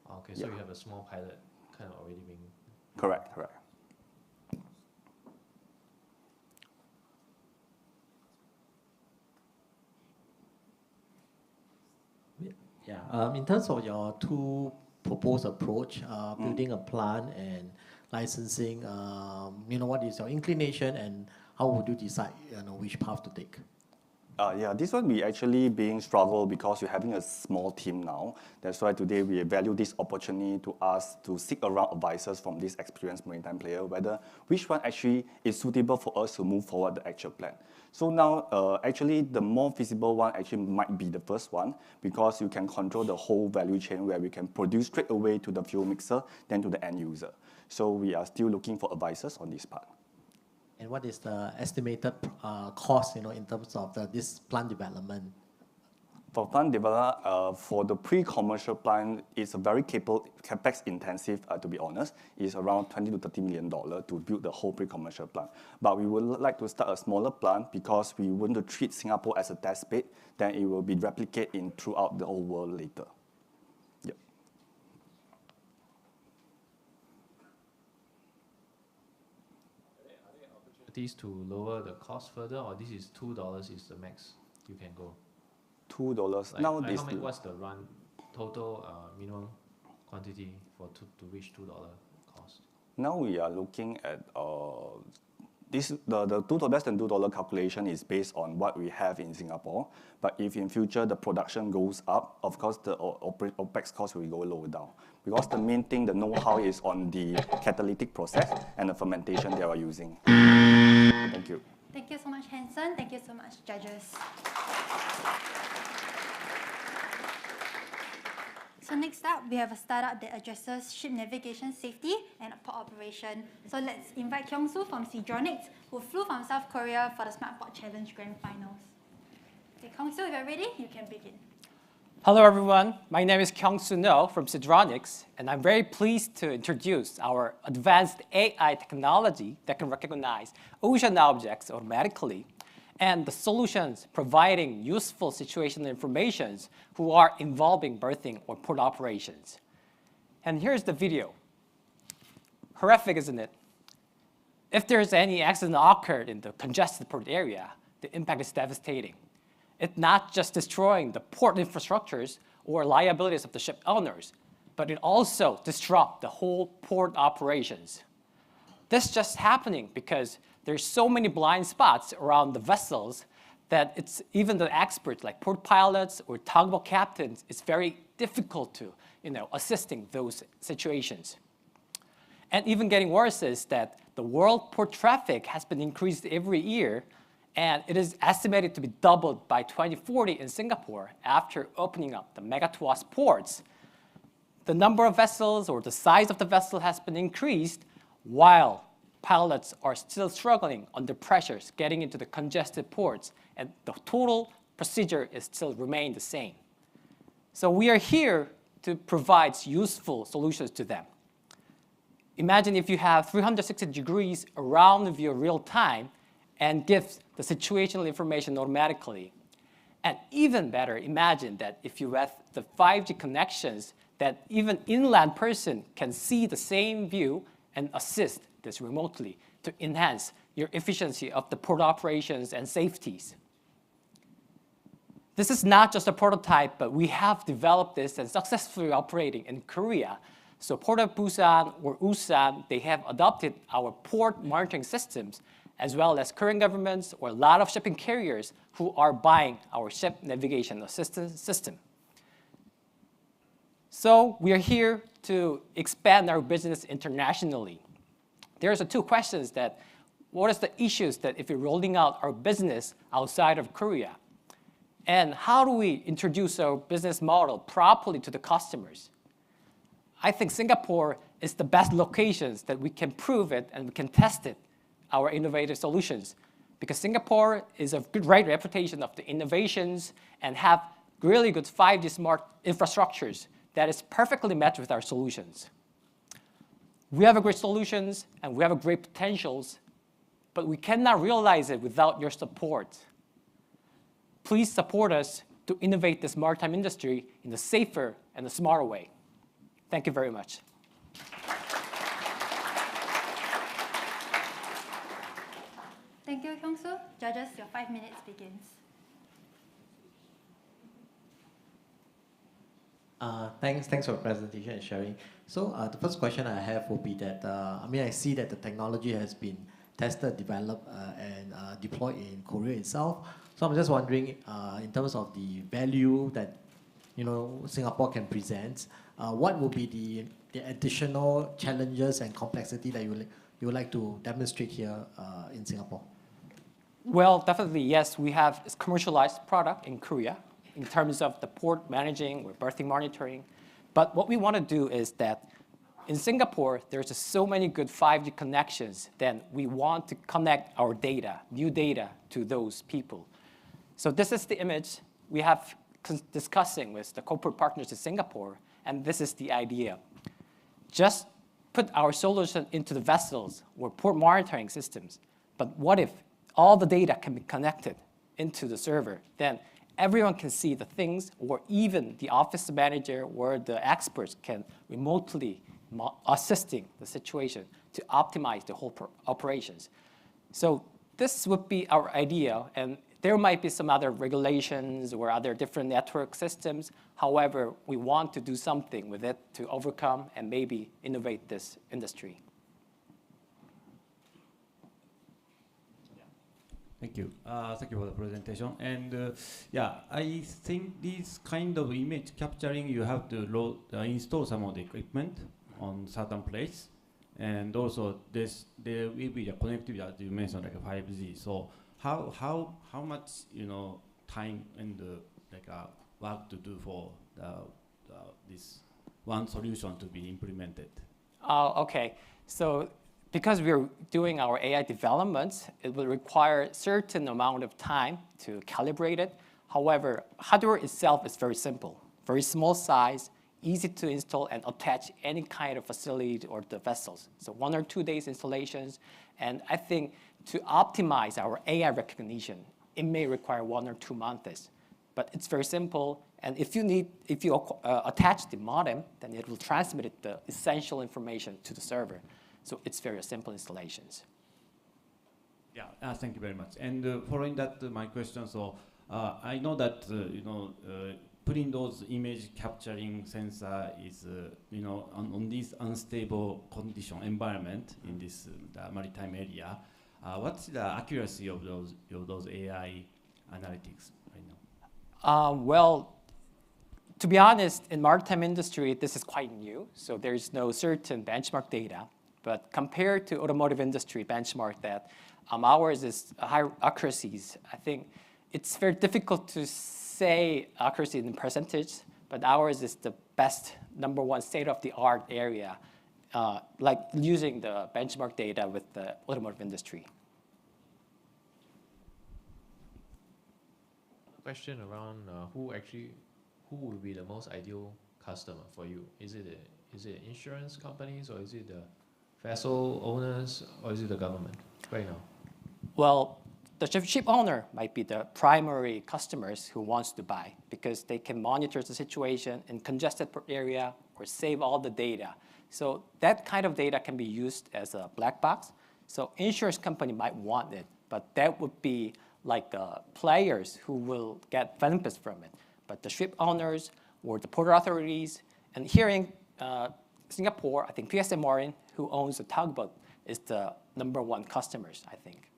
E: Okay, so you have a small pilot kind of already being...
I: Correct, correct.
F: Yeah, in terms of your two proposed approach, building a plant and licensing, what is your inclination and how would you decide which path to take?
I: Yeah, this one we actually being struggle because we're having a small team now. That's why today we value this opportunity to us to seek around advisors from this experienced maritime player, whether which one actually is suitable for us to move forward the actual plan. So now, actually, the more feasible one actually might be the first one because you can control the whole value chain where we can produce straight away to the fuel mixer, then to the end user. So we are still looking for advisors on this part.
F: And what is the estimated cost, in terms of this plant development?
I: For plant development, for the pre-commercial plant, it's a very capex intensive, to be honest. It's around $20 to $30 million to build the whole pre-commercial plant. But we would like to start a smaller plant because we want to treat Singapore as a test bed, then it will be replicated throughout the whole world later. Yep.
E: To lower the cost further, or this is $2 is the max you can go?
I: $2.
E: Like,
I: Now
E: like what's the run total minimum quantity to reach $2 cost?
I: Now we are looking at the less than $2 calculation is based on what we have in Singapore. But if in future the production goes up, of course the OPEX cost will go lower down. Because the main thing, the know-how is on the catalytic process and the fermentation they are using. Thank you.
A: Thank you so much, Hanson. Thank you so much, judges. So next up, we have a startup that addresses ship navigation safety and port operation. So let's invite Kyung-Soo from Sidronics, who flew from South Korea for the Smart Port Challenge Grand Finals. Okay, Kyung-Soo, if you're ready, you can begin.
J: Hello, everyone. My name is Kyung-Soo No from Sidronics, and I'm very pleased to introduce our advanced AI technology that can recognize ocean objects automatically, and the solutions providing useful situational information who are involving berthing or port operations. And here's the video. Horrific, isn't it? If there's any accident occurred in the congested port area, the impact is devastating. It's not just destroying the port infrastructures or liabilities of the ship owners, but it also disrupts the whole port operations. This is just happening because there's so many blind spots around the vessels that it's even the experts like port pilots or tugboat captains, it's very difficult to assisting those situations. And even getting worse is that the world port traffic has been increased every year, and it is estimated to be doubled by 2040 in Singapore after opening up the mega-tuas ports. The number of vessels or the size of the vessel has been increased while pilots are still struggling under pressures getting into the congested ports, and the total procedure is still remain the same. So we are here to provide useful solutions to them. Imagine if you have 360 degrees around of your real time and gives the situational information automatically. And even better, imagine that if you have the 5G connections, that even inland person can see the same view and assist this remotely to enhance your efficiency of the port operations and safeties. This is not just a prototype, but we have developed this and successfully operating in Korea. So Port of Busan or Ulsan, they have adopted our port monitoring systems, as well as Korean governments or a lot of shipping carriers who are buying our ship navigation assistance system. So we are here to expand our business internationally. There's two questions that, what is the issues that if we're rolling out our business outside of Korea? And how do we introduce our business model properly to the customers? I think Singapore is the best locations that we can prove it and we can test it, our innovative solutions. Because Singapore is a great reputation of the innovations and have really good 5G smart infrastructures that is perfectly matched with our solutions. We have a great solutions and we have a great potentials, but we cannot realize it without your support. Please support us to innovate this maritime industry in a safer and a smarter way. Thank you very much.
A: Thank you, Kyung-Soo. Judges, your 5 minutes begins.
F: Thanks for the presentation and sharing. So the first question I have will be that, I see that the technology has been tested, developed, and deployed in Korea itself. So I'm just wondering, in terms of the value that Singapore can present, what will be the additional challenges and complexity that you would like to demonstrate here in Singapore?
J: Well, definitely, yes. We have a commercialized product in Korea in terms of the port managing or berthing monitoring. But what we want to do is that in Singapore, there's just so many good 5G connections, then we want to connect our data, new data, to those people. So this is the image we have discussing with the corporate partners in Singapore, and this is the idea. Just put our solution into the vessels or port monitoring systems, but what if all the data can be connected into the server? Then everyone can see the things, or even the office manager or the experts can remotely assisting the situation to optimize the whole operations. So this would be our idea, and there might be some other regulations or other different network systems. However, we want to do something with it to overcome and maybe innovate this industry.
G: Thank you. Thank you for the presentation. And yeah, I think this kind of image capturing, you have to install some of the equipment on certain place, and also there will be a connectivity, as you mentioned, like a 5G. So how much time and work to do for this one solution to be implemented?
J: Okay, so because we're doing our AI developments, it will require a certain amount of time to calibrate it. However, hardware itself is very simple, very small size, easy to install and attach any kind of facility or the vessels. So 1 or 2 days installations. And I think to optimize our AI recognition, it may require 1 or 2 months. But it's very simple. And if you attach the modem, then it will transmit the essential information to the server. So it's very simple installations.
G: Yeah, thank you very much. And following that, my question, so I know that, putting those image capturing sensor is, on this unstable condition environment in this maritime area, what's the accuracy of those AI analytics right now?
J: Well, to be honest, in maritime industry, this is quite new. So there's no certain benchmark data. But compared to automotive industry benchmark that ours is high accuracies, I think it's very difficult to say accuracy in percentage, but ours is the best #1 state-of-the-art area, like using the benchmark data with the automotive industry.
E: Question around who would be the most ideal customer for you? Is it insurance companies, or is it the vessel owners, or is it the government right now?
J: Well, the ship owner might be the primary customers who wants to buy, because they can monitor the situation in congested area or save all the data. So that kind of data can be used as a black box. So insurance company might want it, but that would be like players who will get benefits from it. But the ship owners or the port authorities, and here in Singapore, I think PSM Marine, who owns the tugboat, is the #1 customers, I think.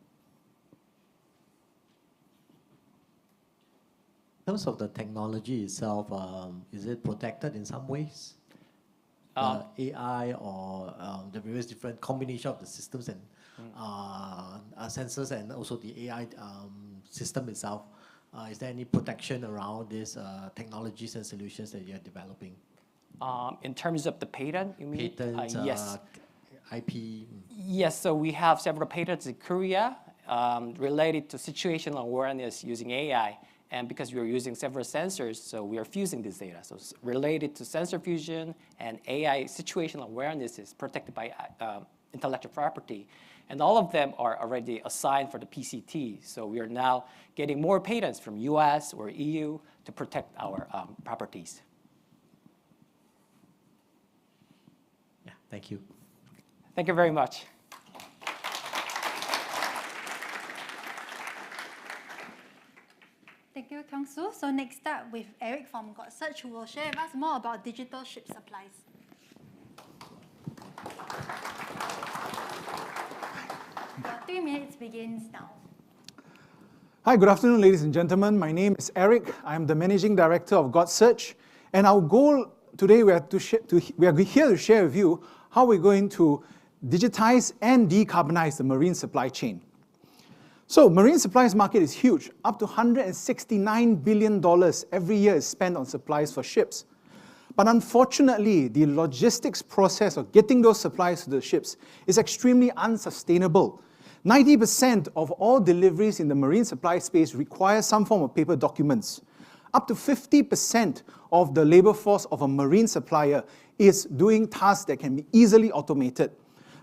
F: In terms of the technology itself, is it protected in some ways? AI or the various different combination of the systems and sensors, and also the AI system itself. Is there any protection around these technologies and solutions that you're developing?
J: In terms of the patent, you mean?
F: Patents,
J: yes.
F: IP?
J: Yes, so we have several patents in Korea related to situational awareness using AI. And because we are using several sensors, so we are fusing this data. So it's related to sensor fusion and AI situational awareness is protected by intellectual property. And all of them are already assigned for the PCT. So we are now getting more patents from US or EU to protect our properties.
F: Yeah, thank you.
J: Thank you very much.
A: Thank you, Kyung-soo. So next up, with Eric from GodSearch, who will share with us more about digital ship supplies. Your 3 minutes begins now.
K: Hi, good afternoon, ladies and gentlemen. My name is Eric. I'm the Managing Director of GodSearch. And our goal today, we are here to share with you how we're going to digitize and decarbonize the marine supply chain. So, marine supplies market is huge. Up to $169 billion every year is spent on supplies for ships. But unfortunately, the logistics process of getting those supplies to the ships is extremely unsustainable. 90% of all deliveries in the marine supply space require some form of paper documents. Up to 50% of the labor force of a marine supplier is doing tasks that can be easily automated.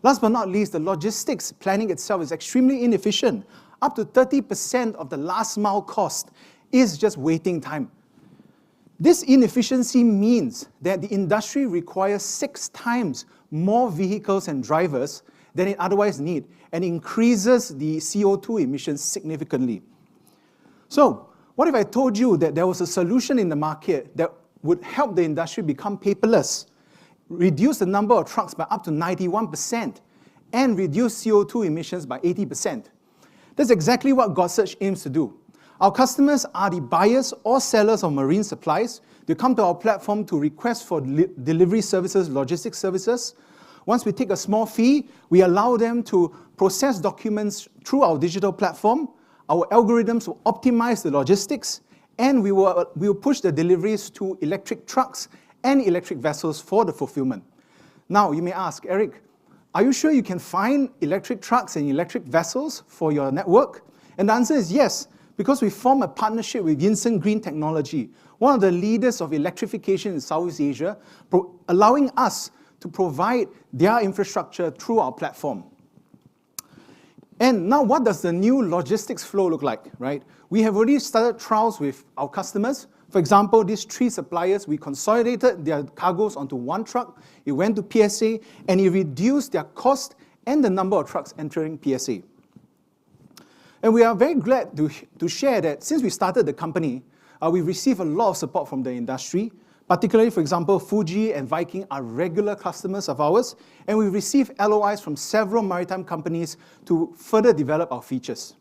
K: Last but not least, the logistics planning itself is extremely inefficient. Up to 30% of the last mile cost is just waiting time. This inefficiency means that the industry requires 6 times more vehicles and drivers than it otherwise needs, and increases the CO2 emissions significantly. So, what if I told you that there was a solution in the market that would help the industry become paperless, reduce the number of trucks by up to 91%, and reduce CO2 emissions by 80%? That's exactly what GodSearch aims to do. Our customers are the buyers or sellers of marine supplies. They come to our platform to request for delivery services, logistics services. Once we take a small fee, we allow them to process documents through our digital platform. Our algorithms will optimize the logistics, and we will push the deliveries to electric trucks and electric vessels for the fulfillment. Now, you may ask, Eric, are you sure you can find electric trucks and electric vessels for your network? And the answer is yes, because we form a partnership with Yinsen Green Technology, one of the leaders of electrification in Southeast Asia, allowing us to provide their infrastructure through our platform. And now, what does the new logistics flow look like, right? We have already started trials with our customers. For example, these 3 suppliers, we consolidated their cargoes onto one truck. It went to PSA, and it reduced their cost and the number of trucks entering PSA. And we are very glad to share that since we started the company, we received a lot of support from the industry. Particularly, for example, Fuji and Viking are regular customers of ours, and we received LOIs from several maritime companies to further develop our features.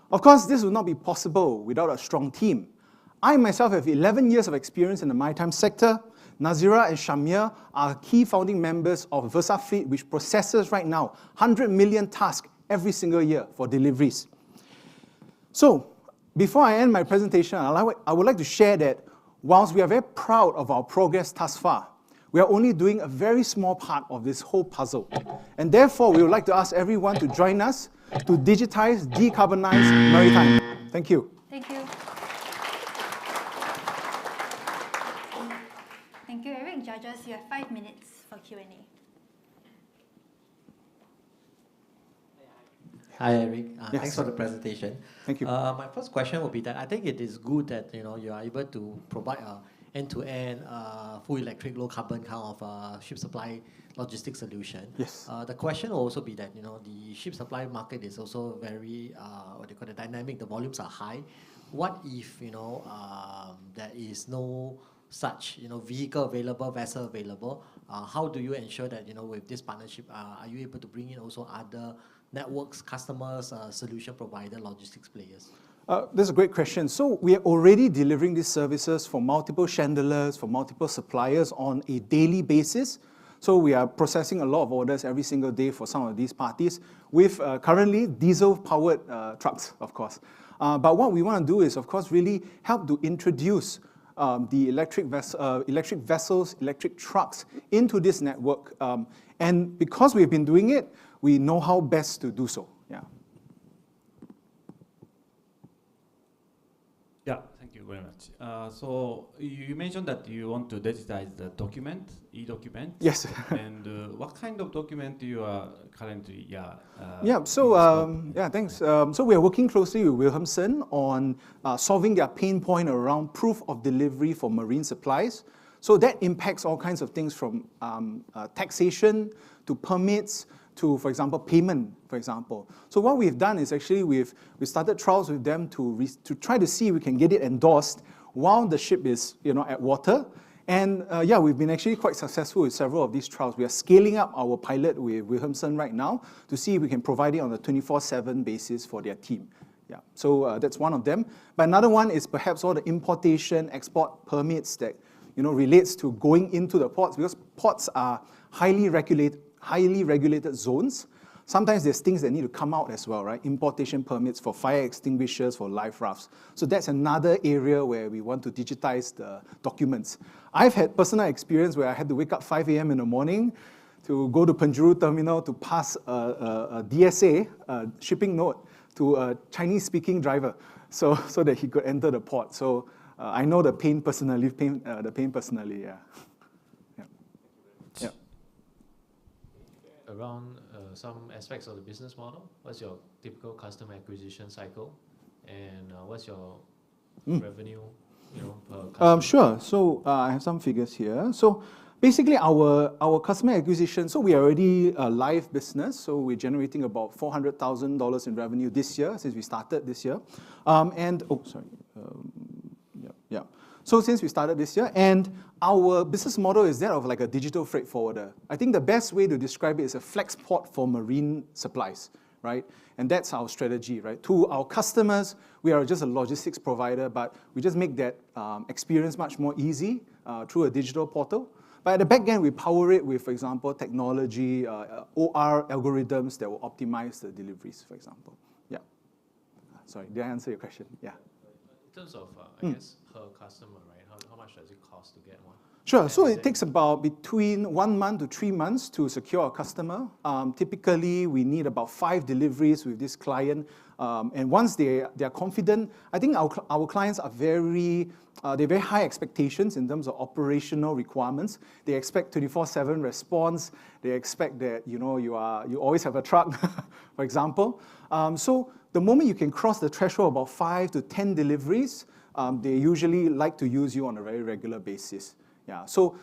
K: Of course, this would not be possible without a strong team. I myself have 11 years of experience in the maritime sector. Nazira and Shamir are key founding members of VersaFleet, which processes right now 100 million tasks every single year for deliveries. So, before I end my presentation, I would like to share that whilst we are very proud of our progress thus far, we are only doing a very small part of this whole puzzle. And therefore, we would like to ask everyone to join us to digitize, decarbonize maritime. Thank you.
A: Thank you. Thank you, Eric. Judges, you have 5 minutes for Q&A.
F: Hi, Eric.
K: Yes.
F: Thanks for the presentation.
K: Thank you.
F: My first question would be that I think it is good that you are able to provide a end-to-end, full electric, low carbon kind of ship supply logistics solution.
K: Yes.
F: The question will also be that the ship supply market is also very dynamic. The volumes are high. What if there is no such vehicle available, vessel available? How do you ensure that with this partnership, are you able to bring in also other networks, customers, solution provider, logistics players?
K: That's a great question. So we are already delivering these services for multiple chandeliers, for multiple suppliers on a daily basis. So we are processing a lot of orders every single day for some of these parties with currently diesel-powered trucks, of course. But what we want to do is, of course, really help to introduce the electric vessels, electric trucks into this network. And because we've been doing it, we know how best to do so. Yeah.
G: Yeah, thank you very much. So you mentioned that you want to digitize the document, e-document.
K: Yes.
G: And what kind of document you are currently,
K: thanks. So we are working closely with Wilhelmsen on solving their pain point around proof of delivery for marine supplies. So that impacts all kinds of things from taxation to permits to, for example, payment, for example. So what we've done is actually we started trials with them to try to see if we can get it endorsed while the ship is at water. And we've been actually quite successful with several of these trials. We are scaling up our pilot with Wilhelmsen right now to see if we can provide it on a 24/7 basis for their team. Yeah, so that's one of them. But another one is perhaps all the importation, export permits that relates to going into the ports, because ports are highly regulated zones. Sometimes there's things that need to come out as well, right? Importation permits for fire extinguishers, for life rafts. So that's another area where we want to digitize the documents. I've had personal experience where I had to wake up 5 a.m. in the morning to go to Penjuru terminal to pass a DSA, a shipping note, to a Chinese-speaking driver so that he could enter the port. So I know the pain personally, yeah. Yeah.
E: Around some aspects of the business model, what's your typical customer acquisition cycle, and what's your revenue, per customer?
K: Sure. So I have some figures here. So basically, our customer acquisition. So we are already a live business. So we're generating about $400,000 in revenue this year since we started this year. So since we started this year, and our business model is that of like a digital freight forwarder. I think the best way to describe it is a flex port for marine supplies, right? And that's our strategy, right? To our customers, we are just a logistics provider, but we just make that experience much more easy through a digital portal. But at the back end, we power it with, for example, technology, OR algorithms that will optimize the deliveries, for example. Yeah. Sorry, did I answer your question? Yeah.
E: In terms of, I guess, per customer, right? How much does it cost to get one?
K: Sure. So it takes about between 1 month to 3 months to secure a customer. Typically, we need about 5 deliveries with this client. And once they are confident, I think our clients are they have very high expectations in terms of operational requirements. They expect 24/7 response. They expect that you always have a truck, for example. So the moment you can cross the threshold about 5 to 10 deliveries, they usually like to use you on a very regular basis. Yeah, so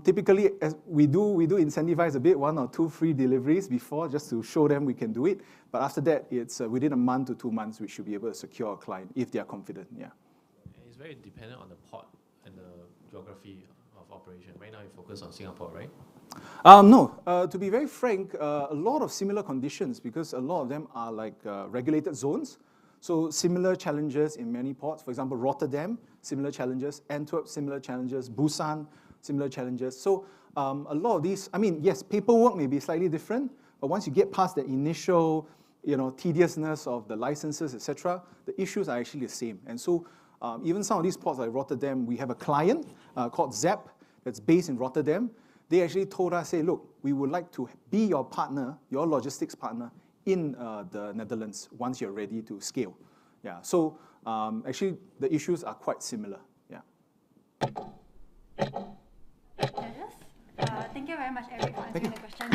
K: typically we do incentivize a bit, 1 or 2 free deliveries before, just to show them we can do it. But after that, it's within 1 month to 2 months, we should be able to secure a client if they are confident. Yeah.
E: It's very dependent on the port and the geography of operation. Right now, you focus on Singapore, right?
K: No, to be very frank, a lot of similar conditions because a lot of them are like regulated zones. So similar challenges in many ports. For example, Rotterdam, similar challenges. Antwerp, similar challenges. Busan, similar challenges. So a lot of these, I mean, yes, paperwork may be slightly different, but once you get past the initial, tediousness of the licenses, etc., the issues are actually the same. And so even some of these ports like Rotterdam, we have a client called ZAP that's based in Rotterdam. They actually told us, say, look, we would like to be your partner, your logistics partner, in the Netherlands once you're ready to scale. Yeah, so actually the issues are quite similar. Yeah.
A: Thank you very much, Eric, for answering the question.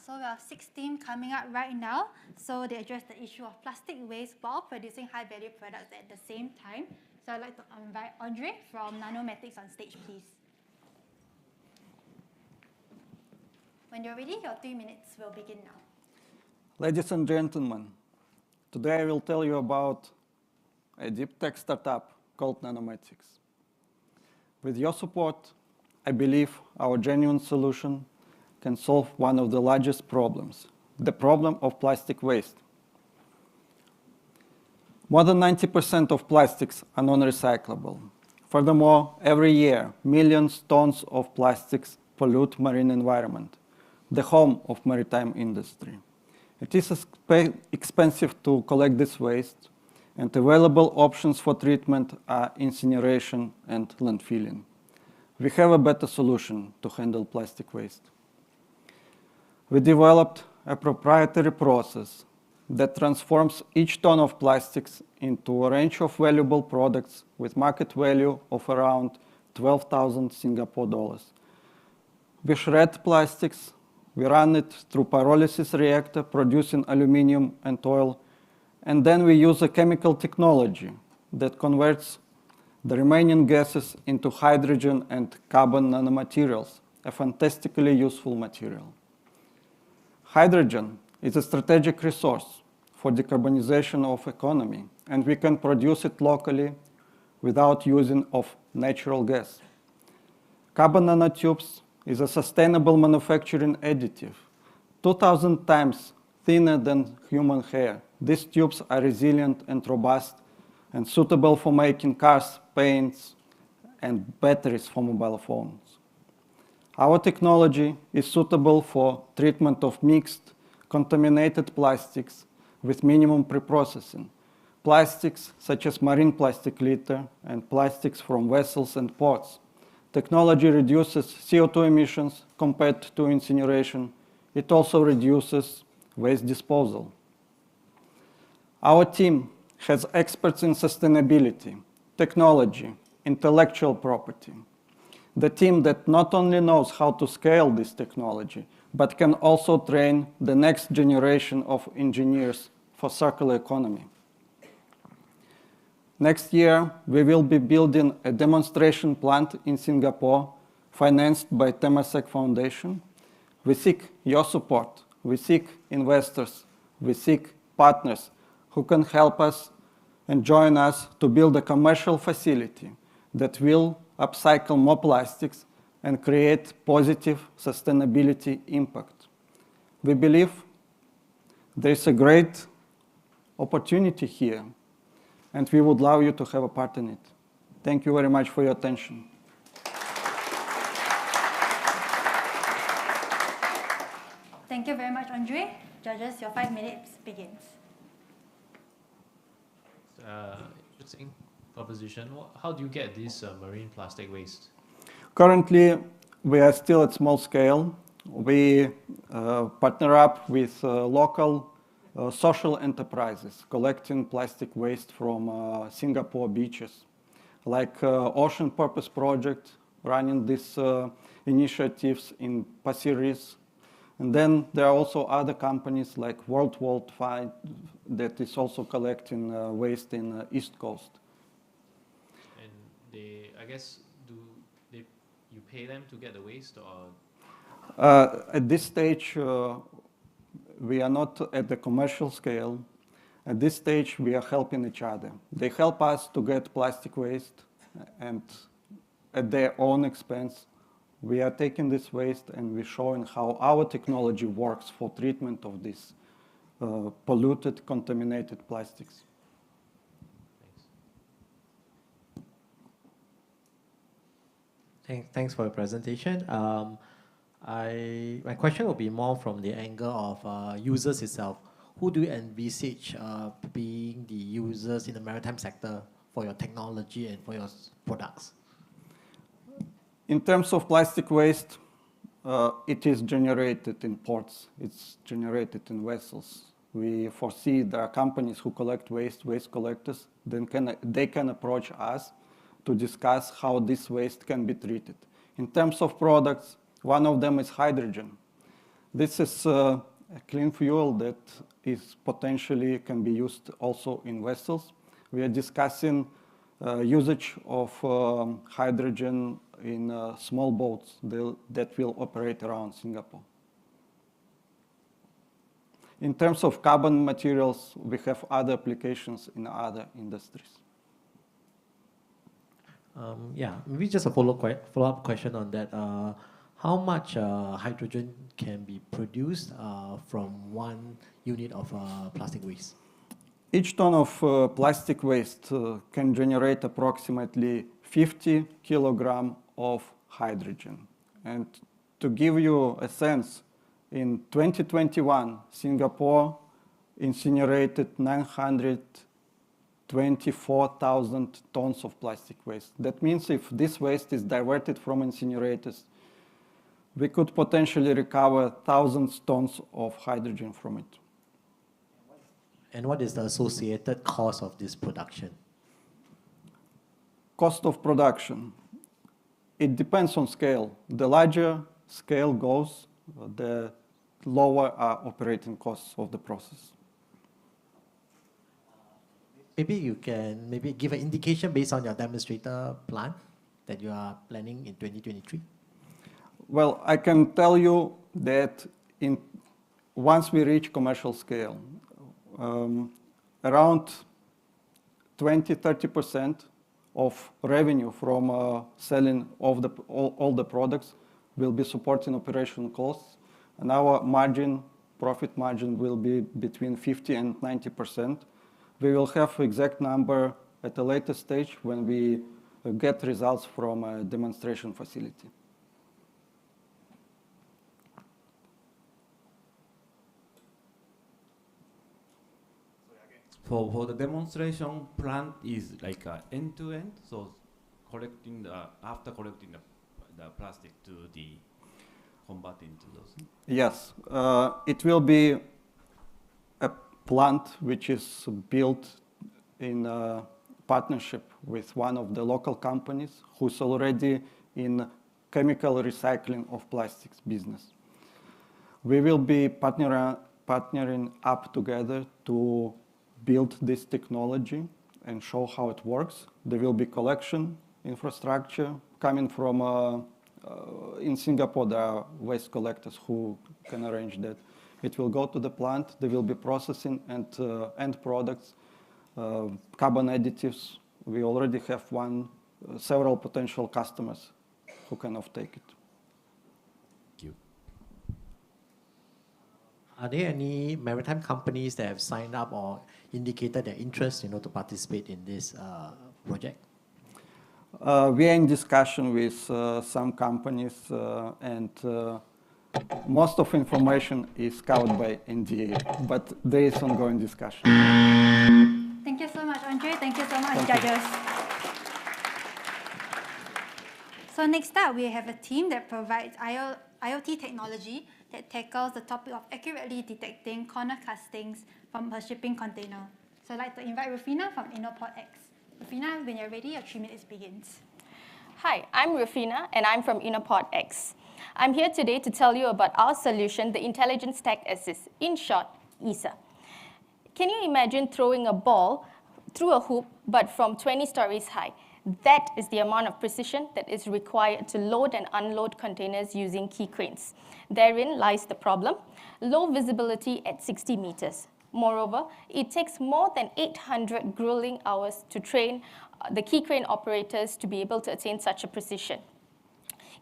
A: So we have 6 teams coming up right now. So they address the issue of plastic waste while producing high-value products at the same time. So I'd like to invite Andre from Nanometrics on stage, please. When you're ready, your 3 minutes will begin now.
L: Ladies and gentlemen, today I will tell you about a deep tech startup called Nanometrics. With your support, I believe our genuine solution can solve one of the largest problems, the problem of plastic waste. More than 90% of plastics are non-recyclable. Furthermore, every year, millions of tons of plastics pollute marine environment, the home of maritime industry. It is expensive to collect this waste, and available options for treatment are incineration and landfilling. We have a better solution to handle plastic waste. We developed a proprietary process that transforms each ton of plastics into a range of valuable products with market value of around 12,000 Singapore dollars. We shred plastics. We run it through pyrolysis reactor, producing aluminum and oil, and then we use a chemical technology that converts the remaining gases into hydrogen and carbon nanomaterials, a fantastically useful material. Hydrogen is a strategic resource for decarbonization of economy, and we can produce it locally without using of natural gas. Carbon nanotubes is a sustainable manufacturing additive, 2,000 times thinner than human hair. These tubes are resilient and robust and suitable for making cars, paints, and batteries for mobile phones. Our technology is suitable for treatment of mixed, contaminated plastics with minimum pre-processing. Plastics such as marine plastic litter and plastics from vessels and ports. Technology reduces CO2 emissions compared to incineration. It also reduces waste disposal. Our team has experts in sustainability, technology, intellectual property. The team that not only knows how to scale this technology, but can also train the next generation of engineers for circular economy. Next year, we will be building a demonstration plant in Singapore, financed by Temasek Foundation. We seek your support. We seek investors. We seek partners who can help us and join us to build a commercial facility that will upcycle more plastics and create positive sustainability impact. We believe there's a great opportunity here, and we would love you to have a part in it. Thank you very much for your attention.
A: Thank you very much, Andre. Judges, your 5 minutes begins.
E: Interesting proposition. How do you get this marine plastic waste?
L: Currently, we are still at small scale. We partner up with local social enterprises collecting plastic waste from Singapore beaches, like Ocean Purpose Project, running these initiatives in Pasir Ris. And then there are also other companies like World Wide that is also collecting waste in East Coast.
E: And they, I guess, you pay them to get the waste, or?
L: At this stage, we are not at the commercial scale. At this stage, we are helping each other. They help us to get plastic waste, and at their own expense, we are taking this waste and we're showing how our technology works for treatment of these polluted, contaminated plastics.
F: Thanks for your presentation. My question will be more from the angle of users itself. Who do you envisage being the users in the maritime sector for your technology and for your products?
L: In terms of plastic waste, it is generated in ports. It's generated in vessels. We foresee there are companies who collect waste collectors. Then they can approach us to discuss how this waste can be treated. In terms of products, one of them is hydrogen. This is a clean fuel that is potentially can be used also in vessels. We are discussing usage of hydrogen in small boats that will operate around Singapore. In terms of carbon materials, we have other applications in other industries.
F: Yeah, maybe just a follow-up question on that. How much hydrogen can be produced from one unit of plastic waste?
L: Each ton of plastic waste can generate approximately 50 kilograms of hydrogen. And to give you a sense, in 2021, Singapore incinerated 924,000 tons of plastic waste. That means if this waste is diverted from incinerators, we could potentially recover thousands of tons of hydrogen from it.
F: And what is the associated cost of this production?
L: Cost of production. It depends on scale. The larger scale goes, the lower are operating costs of the process.
F: Maybe you can give an indication based on your demonstrator plan that you are planning in 2023.
L: Well, I can tell you that once we reach commercial scale, around 20–30% of revenue from selling of all the products will be supporting operational costs, and our profit margin will be between 50 and 90%. We will have exact number at a later stage when we get results from a demonstration facility.
G: For the demonstration plant is like end-to-end, so after collecting the plastic to the convert into those?
L: Yes, it will be a plant which is built in a partnership with one of the local companies who's already in chemical recycling of plastics business. We will be partnering up together to build this technology and show how it works. There will be collection infrastructure coming from, in Singapore, there are waste collectors who can arrange that. It will go to the plant, there will be processing and end products, carbon additives. We already have several potential customers who can offtake it.
C: Thank you.
F: Are there any maritime companies that have signed up or indicated their interest, to participate in this project?
L: We are in discussion with some companies, and most of information is covered by NDA, but there is ongoing discussion.
A: Thank you so much, Andre. Thank you so much, judges. So next up, we have a team that provides IoT technology that tackles the topic of accurately detecting corner castings from a shipping container. So I'd like to invite Rufina from Innerpod X. Rufina, when you're ready, your 3 minutes begins.
M: Hi, I'm Rufina, and I'm from Innerpod X. I'm here today to tell you about our solution, the Intelligent Stack Assist, in short, ISA. Can you imagine throwing a ball through a hoop, but from 20 stories high? That is the amount of precision that is required to load and unload containers using key cranes. Therein lies the problem: low visibility at 60 meters. Moreover, it takes more than 800 grueling hours to train the key crane operators to be able to attain such a precision.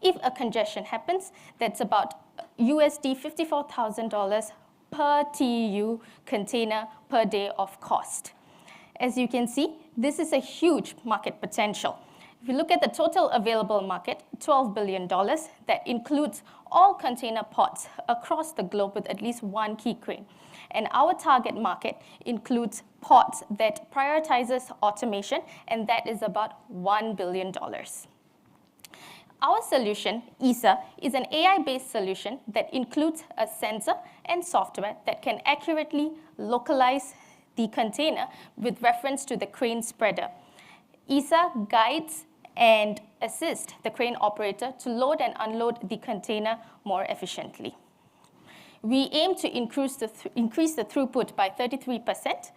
M: If a congestion happens, that's about USD $54,000 per TEU container per day of cost. As you can see, this is a huge market potential. If you look at the total available market, $12 billion, that includes all container ports across the globe with at least one key crane. And our target market includes ports that prioritizes automation, and that is about $1 billion. Our solution, ISA, is an AI-based solution that includes a sensor and software that can accurately localize the container with reference to the crane spreader. ISA guides and assists the crane operator to load and unload the container more efficiently. We aim to increase the throughput by 33%.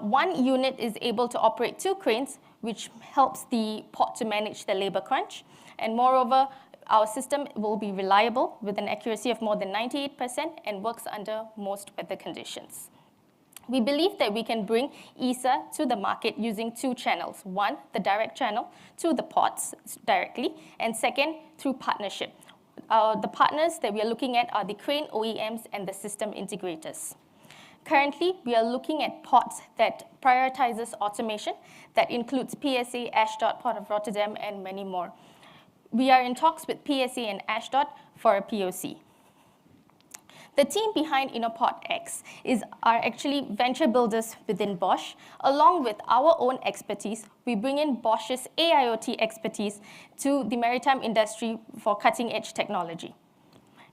M: One unit is able to operate 2 cranes, which helps the port to manage the labor crunch. And moreover, our system will be reliable with an accuracy of more than 98% and works under most weather conditions. We believe that we can bring ISA to the market using 2 channels. One, the direct channel to the ports directly, and second, through partnership. The partners that we are looking at are the crane OEMs and the system integrators. Currently, we are looking at ports that prioritizes automation, that includes PSA, Ashdod, Port of Rotterdam, and many more. We are in talks with PSA and Ashdod for a POC. The team behind Innerpod X are actually venture builders within Bosch. Along with our own expertise, we bring in Bosch's AIoT expertise to the maritime industry for cutting-edge technology.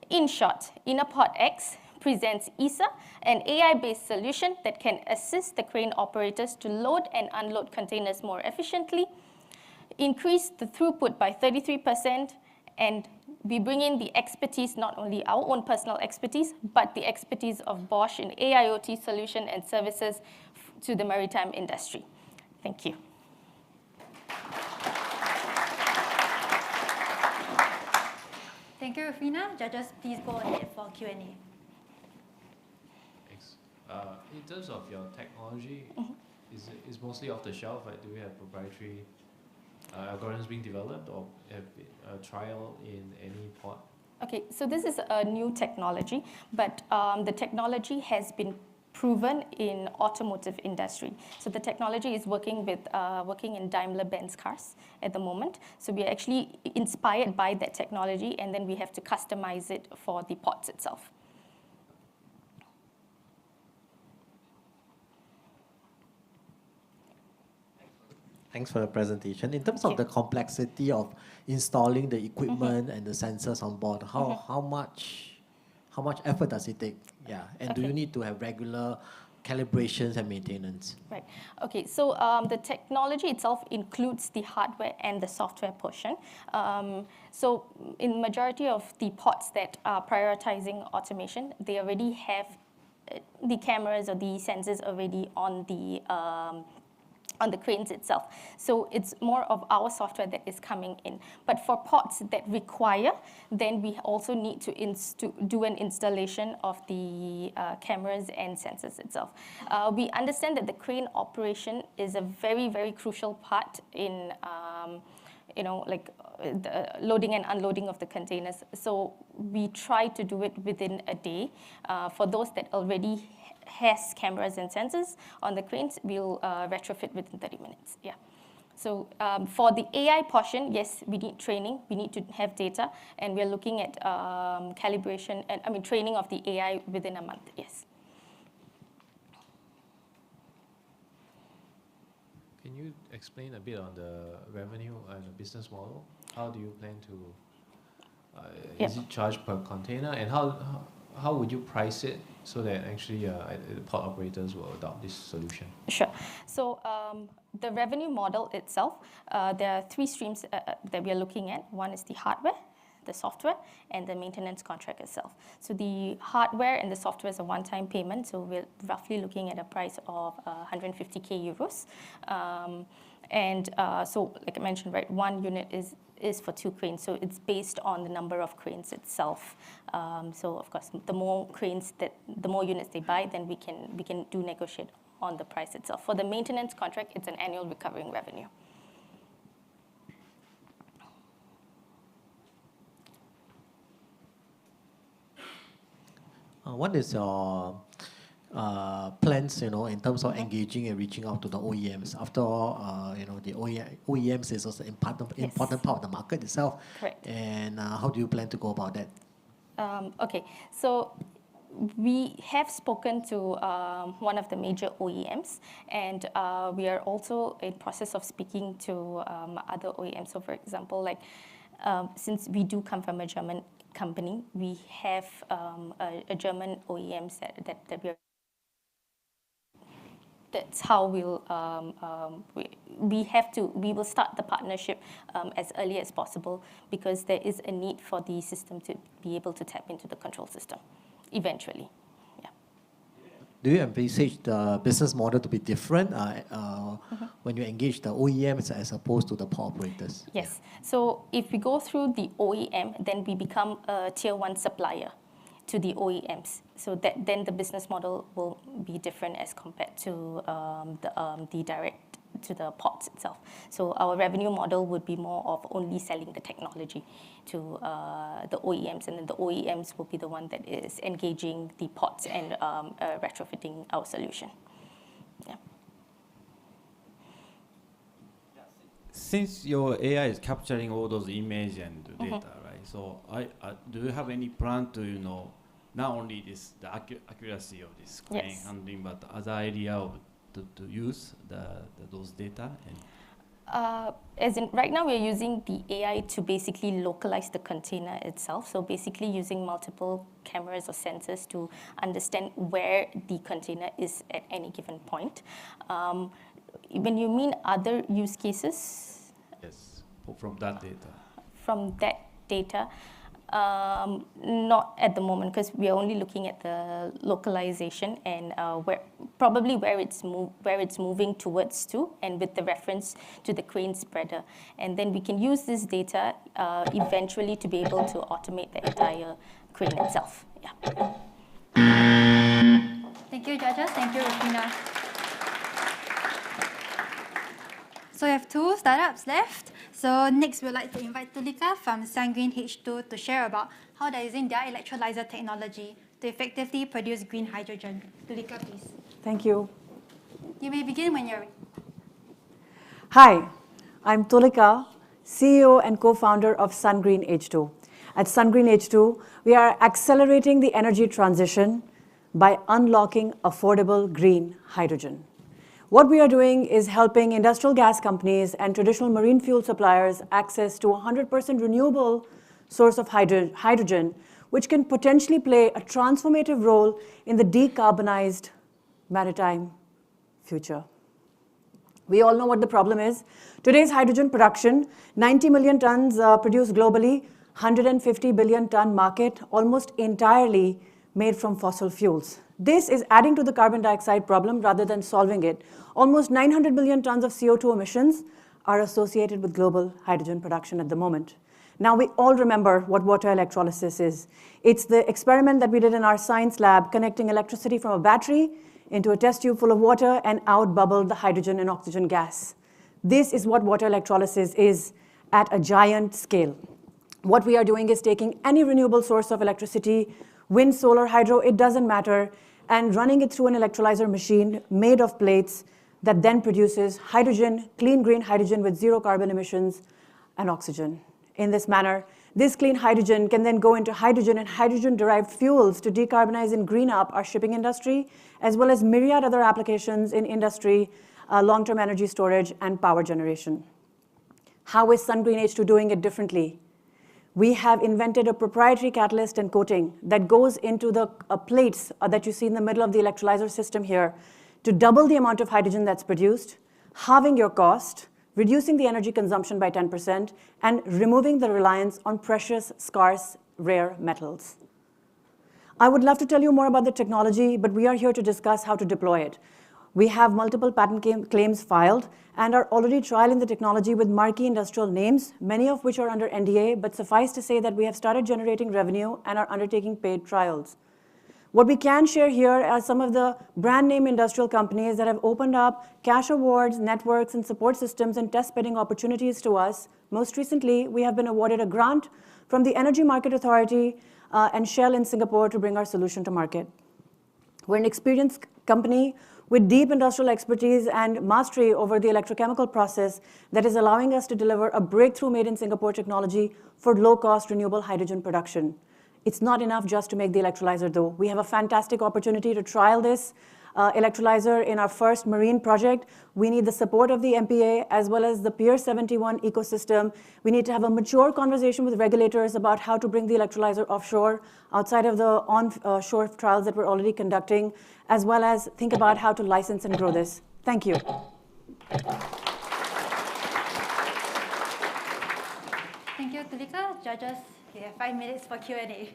M: In short, Innerpod X presents ISA, an AI-based solution that can assist the crane operators to load and unload containers more efficiently, increase the throughput by 33%, and we bring in the expertise, not only our own personal expertise, but the expertise of Bosch in AIoT solution and services to the maritime industry. Thank you.
A: Thank you, Rufina. Judges, please go ahead for Q&A.
E: Thanks. In terms of your technology, is mostly off the shelf? Do we have proprietary algorithms being developed, or have a trial in any port?
M: Okay, so this is a new technology, but the technology has been proven in automotive industry. So the technology is working in Daimler-Benz cars at the moment. So we are actually inspired by that technology, and then we have to customize it for the ports itself.
F: Thanks for the presentation. In terms of the complexity of installing the equipment and the sensors on board, how much effort does it take? Yeah, and do you need to have regular calibrations and maintenance?
M: Right. Okay, so the technology itself includes the hardware and the software portion. So in majority of the ports that are prioritizing automation, they already have the cameras or the sensors already on the cranes itself. So it's more of our software that is coming in. But for ports that require, then we also need to do an installation of the cameras and sensors itself. We understand that the crane operation is a very, very crucial part in like the loading and unloading of the containers. So we try to do it within a day. For those that already has cameras and sensors on the cranes, we'll retrofit within 30 minutes. Yeah. So for the AI portion, yes, we need training. We need to have data, and we're looking at calibration and training of the AI within a month. Yes.
E: Can you explain a bit on the revenue and the business model? How do you plan to? Is it charged per container, and how would you price it so that actually the port operators will adopt this solution?
M: Sure. So the revenue model itself, there are 3 streams that we are looking at. One is the hardware, the software, and the maintenance contract itself. So the hardware and the software is a one-time payment. So we're roughly looking at a price of 150k euros. So like I mentioned, right, 1 unit is for 2 cranes. So it's based on the number of cranes itself. So of course, the more units they buy, then we can do negotiate on the price itself. For the maintenance contract, it's an annual recurring revenue.
F: What is your plans, in terms of engaging and reaching out to the OEMs? After all, the OEMs is also important part of the market itself.
M: Correct.
F: And how do you plan to go about that?
M: Okay, so we have spoken to one of the major OEMs, and we are also in process of speaking to other OEMs. So for example, like since we do come from a German company, we have a German OEMs that we are. That's how we will start the partnership as early as possible, because there is a need for the system to be able to tap into the control system eventually. Yeah.
F: Do you envisage the business model to be different when you engage the OEMs as opposed to the port operators?
M: Yes. So if we go through the OEM, then we become a tier 1 supplier to the OEMs. So then the business model will be different as compared to the direct to the ports itself. So our revenue model would be more of only selling the technology to the OEMs, and then the OEMs will be the one that is engaging the ports and retrofitting our solution. Yeah.
G: Since your AI is capturing all those images and data, right? So do you have any plan to, not only the accuracy of this crane handling, but other area to use those data?
M: As in, right now we're using the AI to basically localize the container itself. So basically using multiple cameras or sensors to understand where the container is at any given point. When you mean other use cases?
G: Yes, from that data.
M: From that data, not at the moment, because we are only looking at the localization and where it's moving towards to, and with the reference to the crane spreader. And then we can use this data eventually to be able to automate the entire crane itself. Yeah.
A: Thank you, judges. Thank you, Rufina. So we have 2 startups left. So next, we'd like to invite Tulika from SunGreen H2 to share about how they're using their electrolyzer technology to effectively produce green hydrogen. Tulika, please.
N: Thank you.
A: You may begin when you're ready.
N: Hi, I'm Tulika, CEO and co-founder of SunGreen H2. At SunGreen H2, we are accelerating the energy transition by unlocking affordable green hydrogen. What we are doing is helping industrial gas companies and traditional marine fuel suppliers access to 100% renewable source of hydrogen, which can potentially play a transformative role in the decarbonized maritime future. We all know what the problem is. Today's hydrogen production, 90 million tons produced globally, 150 billion ton market, almost entirely made from fossil fuels. This is adding to the carbon dioxide problem rather than solving it. Almost 900 billion tons of CO2 emissions are associated with global hydrogen production at the moment. Now, we all remember what water electrolysis is. It's the experiment that we did in our science lab, connecting electricity from a battery into a test tube full of water and out bubbled the hydrogen and oxygen gas. This is what water electrolysis is, at a giant scale. What we are doing is taking any renewable source of electricity, wind, solar, hydro, it doesn't matter, and running it through an electrolyzer machine made of plates that then produces hydrogen, clean green hydrogen with zero carbon emissions and oxygen. In this manner, this clean hydrogen can then go into hydrogen and hydrogen-derived fuels to decarbonize and green up our shipping industry, as well as myriad other applications in industry, long-term energy storage, and power generation. How is SunGreen H2 doing it differently? We have invented a proprietary catalyst and coating that goes into the plates that you see in the middle of the electrolyzer system here to double the amount of hydrogen that's produced, halving your cost, reducing the energy consumption by 10%, and removing the reliance on precious, scarce, rare metals. I would love to tell you more about the technology, but we are here to discuss how to deploy it. We have multiple patent claims filed and are already trialing the technology with marquee industrial names, many of which are under NDA, but suffice to say that we have started generating revenue and are undertaking paid trials. What we can share here are some of the brand name industrial companies that have opened up cash awards, networks, and support systems and test bedding opportunities to us. Most recently, we have been awarded a grant from the Energy Market Authority and Shell in Singapore to bring our solution to market. We're an experienced company with deep industrial expertise and mastery over the electrochemical process that is allowing us to deliver a breakthrough made in Singapore technology for low-cost renewable hydrogen production. It's not enough just to make the electrolyzer, though. We have a fantastic opportunity to trial this electrolyzer in our first marine project. We need the support of the MPA as well as the Pier 71 ecosystem. We need to have a mature conversation with regulators about how to bring the electrolyzer offshore outside of the onshore trials that we're already conducting, as well as think about how to license and grow this. Thank you.
A: Thank you, Tulika. Judges, you have 5 minutes for Q&A.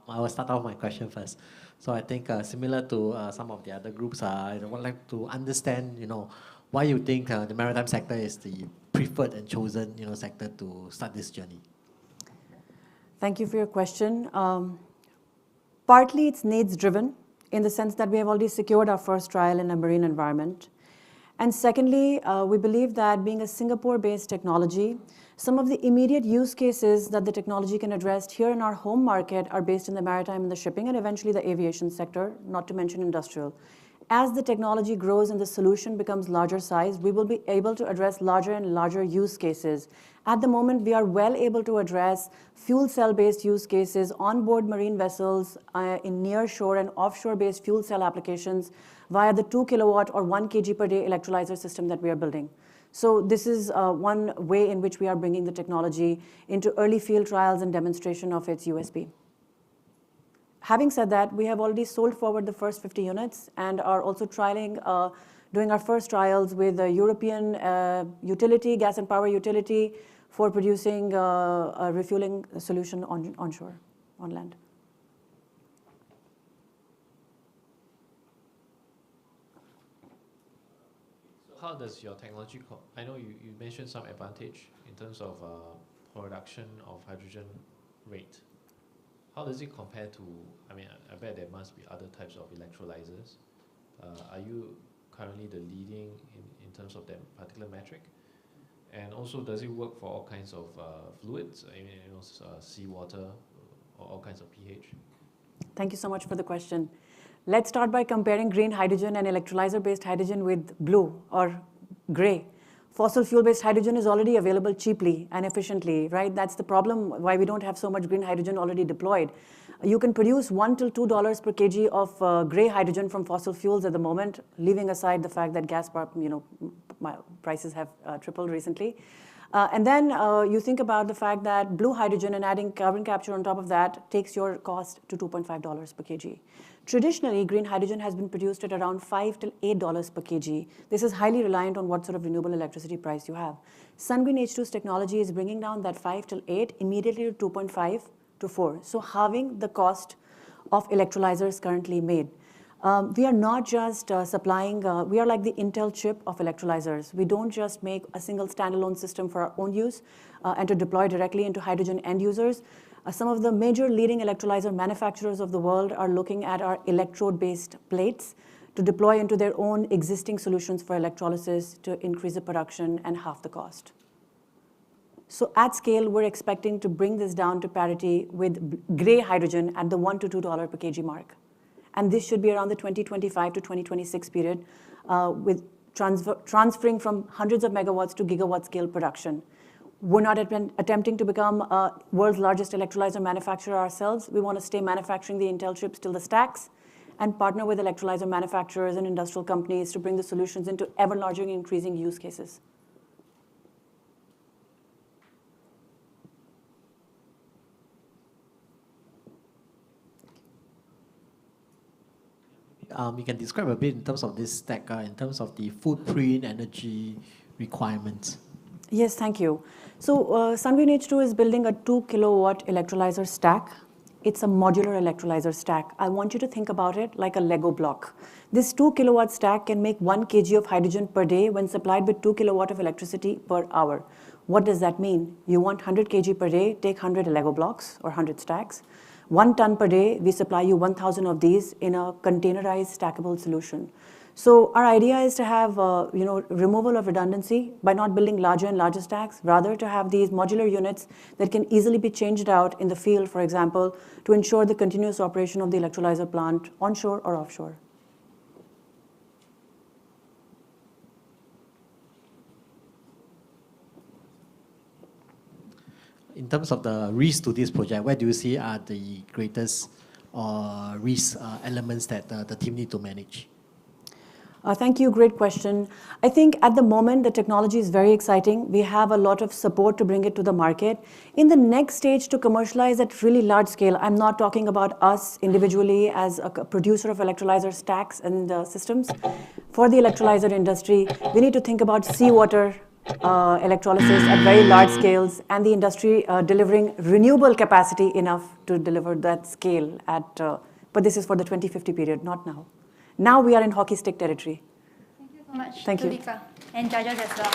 F: I will start off my question first. So I think similar to some of the other groups, I would like to understand, why you think the maritime sector is the preferred and chosen, sector to start this journey.
N: Thank you for your question. Partly it's needs driven in the sense that we have already secured our first trial in a marine environment. And secondly, we believe that being a Singapore-based technology, some of the immediate use cases that the technology can address here in our home market are based in the maritime and the shipping and eventually the aviation sector, not to mention industrial. As the technology grows and the solution becomes larger size, we will be able to address larger and larger use cases. At the moment, we are well able to address fuel cell-based use cases onboard marine vessels in near-shore and offshore-based fuel cell applications via the 2 kilowatt or 1 kg per day electrolyzer system that we are building. So this is one way in which we are bringing the technology into early field trials and demonstration of its USP. Having said that, we have already sold forward the first 50 units and are also trialing, doing our first trials with a European utility, gas and power utility, for producing a refueling solution onshore, on land.
E: How does your technology, I know you mentioned some advantage in terms of production of hydrogen rate. How does it compare to, I bet there must be other types of electrolyzers. Are you currently the leading in terms of that particular metric? And also, does it work for all kinds of fluids, seawater, or all kinds of pH?
N: Thank you so much for the question. Let's start by comparing green hydrogen and electrolyzer-based hydrogen with blue or gray. Fossil fuel-based hydrogen is already available cheaply and efficiently, right? That's the problem why we don't have so much green hydrogen already deployed. You can produce $1 to $2 per kg of gray hydrogen from fossil fuels at the moment, leaving aside the fact that gas prices have tripled recently. And then you think about the fact that blue hydrogen and adding carbon capture on top of that takes your cost to $2.5 per kg. Traditionally, green hydrogen has been produced at around $5 to $8 per kg. This is highly reliant on what sort of renewable electricity price you have. SunGreen H2's technology is bringing down that 5 to 8 immediately to 2.5 to 4. So halving the cost of electrolyzers currently made. We are not just supplying, we are like the Intel chip of electrolyzers. We don't just make a single standalone system for our own use and to deploy directly into hydrogen end users. Some of the major leading electrolyzer manufacturers of the world are looking at our electrode-based plates to deploy into their own existing solutions for electrolysis to increase the production and half the cost. So at scale, we're expecting to bring this down to parity with gray hydrogen at the $1 to $2 per kg mark. And this should be around the 2025 to 2026 period, with transferring from hundreds of megawatts to gigawatt scale production. We're not attempting to become world's largest electrolyzer manufacturer ourselves. We want to stay manufacturing the Intel chips till the stacks and partner with electrolyzer manufacturers and industrial companies to bring the solutions into ever larger and increasing use cases.
F: You can describe a bit in terms of this stack, in terms of the footprint, energy requirements.
N: Yes, thank you. So SunGreen H2 is building a 2 kilowatt electrolyzer stack. It's a modular electrolyzer stack. I want you to think about it like a Lego block. This 2 kilowatt stack can make 1 kg of hydrogen per day when supplied with 2 kilowatt of electricity per hour. What does that mean? You want 100 kg per day, take 100 Lego blocks or 100 stacks. 1 ton per day, we supply you 1,000 of these in a containerized stackable solution. So our idea is to have removal of redundancy by not building larger and larger stacks, rather to have these modular units that can easily be changed out in the field, for example, to ensure the continuous operation of the electrolyzer plant onshore or offshore.
F: In terms of the risk to this project, where do you see are the greatest risk elements that the team need to manage?
N: Thank you, great question. I think at the moment, the technology is very exciting. We have a lot of support to bring it to the market. In the next stage to commercialize at really large scale, I'm not talking about us individually as a producer of electrolyzer stacks and systems. For the electrolyzer industry, we need to think about seawater electrolysis at very large scales, and the industry delivering renewable capacity enough to deliver that scale at, but this is for the 2050 period, not now. Now we are in hockey stick territory.
A: Thank you so much,
N: Thank you.
A: Tulika, and judges as well.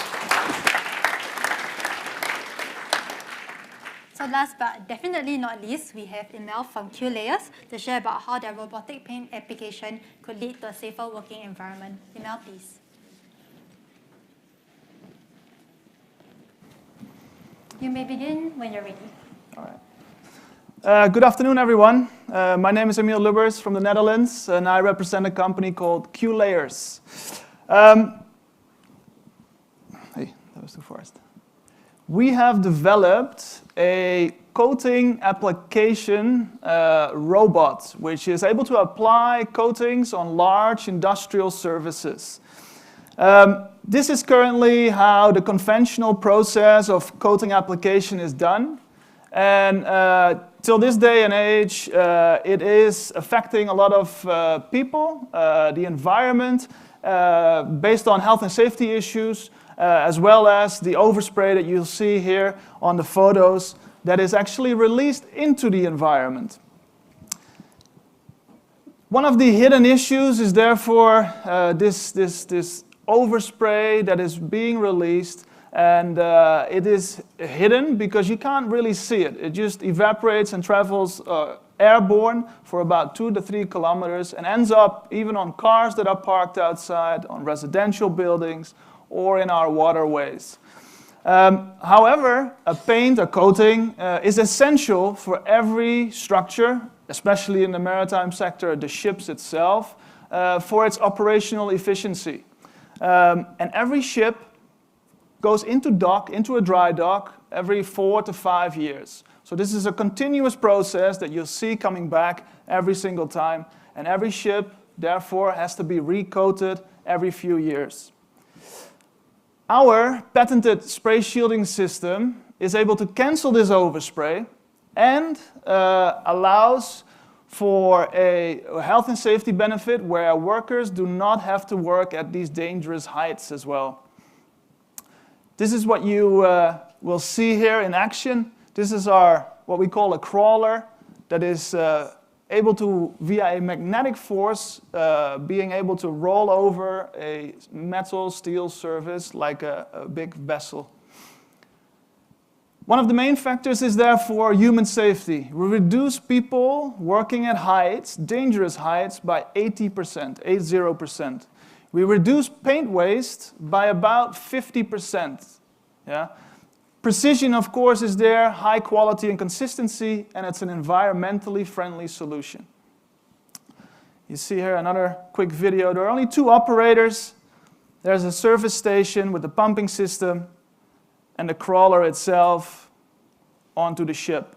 A: So last but definitely not least, we have Emil from QLayers to share about how their robotic paint application could lead to a safer working environment. Emil, please. You may begin when you're ready.
O: All right. Good afternoon, everyone. My name is Emil Lubbers from the Netherlands, and I represent a company called QLayers. Hey, that was too fast. We have developed a coating application robot, which is able to apply coatings on large industrial surfaces. This is currently how the conventional process of coating application is done. And till this day and age, it is affecting a lot of people, the environment, based on health and safety issues, as well as the overspray that you'll see here on the photos that is actually released into the environment. One of the hidden issues is therefore this overspray that is being released, and it is hidden because you can't really see it. It just evaporates and travels airborne for about 2 to 3 kilometers and ends up even on cars that are parked outside, on residential buildings, or in our waterways. However, a paint, a coating, is essential for every structure, especially in the maritime sector, the ships itself, for its operational efficiency. And every ship goes into dock, into a dry dock, every 4 to 5 years. So this is a continuous process that you'll see coming back every single time. And every ship, therefore, has to be recoated every few years. Our patented spray shielding system is able to cancel this overspray and allows for a health and safety benefit where workers do not have to work at these dangerous heights as well. This is what you will see here in action. This is our, what we call a crawler, that is able to, via a magnetic force, being able to roll over a metal steel surface like a big vessel. One of the main factors is therefore human safety. We reduce people working at heights, dangerous heights, by 80%, 80%. We reduce paint waste by about 50%. Yeah? Precision, of course, is there, high quality and consistency, and it's an environmentally friendly solution. You see here another quick video. There are only 2 operators. There's a service station with the pumping system and the crawler itself onto the ship.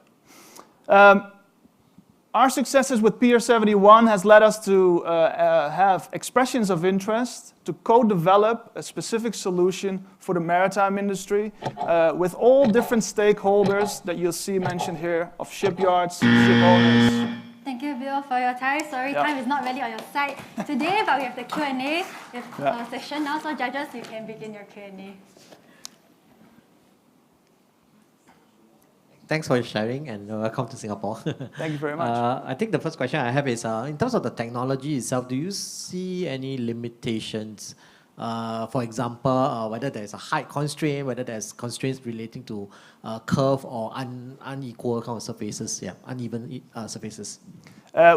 O: Our successes with Pier 71 has led us to have expressions of interest to co-develop a specific solution for the maritime industry with all different stakeholders that you'll see mentioned here of shipyards, ship owners.
A: Thank you, Bill, for your time. Sorry, time is not really on your side today, but we have the Q&A session now. So judges, you can begin your Q&A.
F: Thanks for sharing and welcome to Singapore.
O: Thank you very much.
F: I think the first question I have is, in terms of the technology itself, do you see any limitations? For example, whether there's a height constraint, whether there's constraints relating to curve or unequal kind of surfaces, uneven surfaces.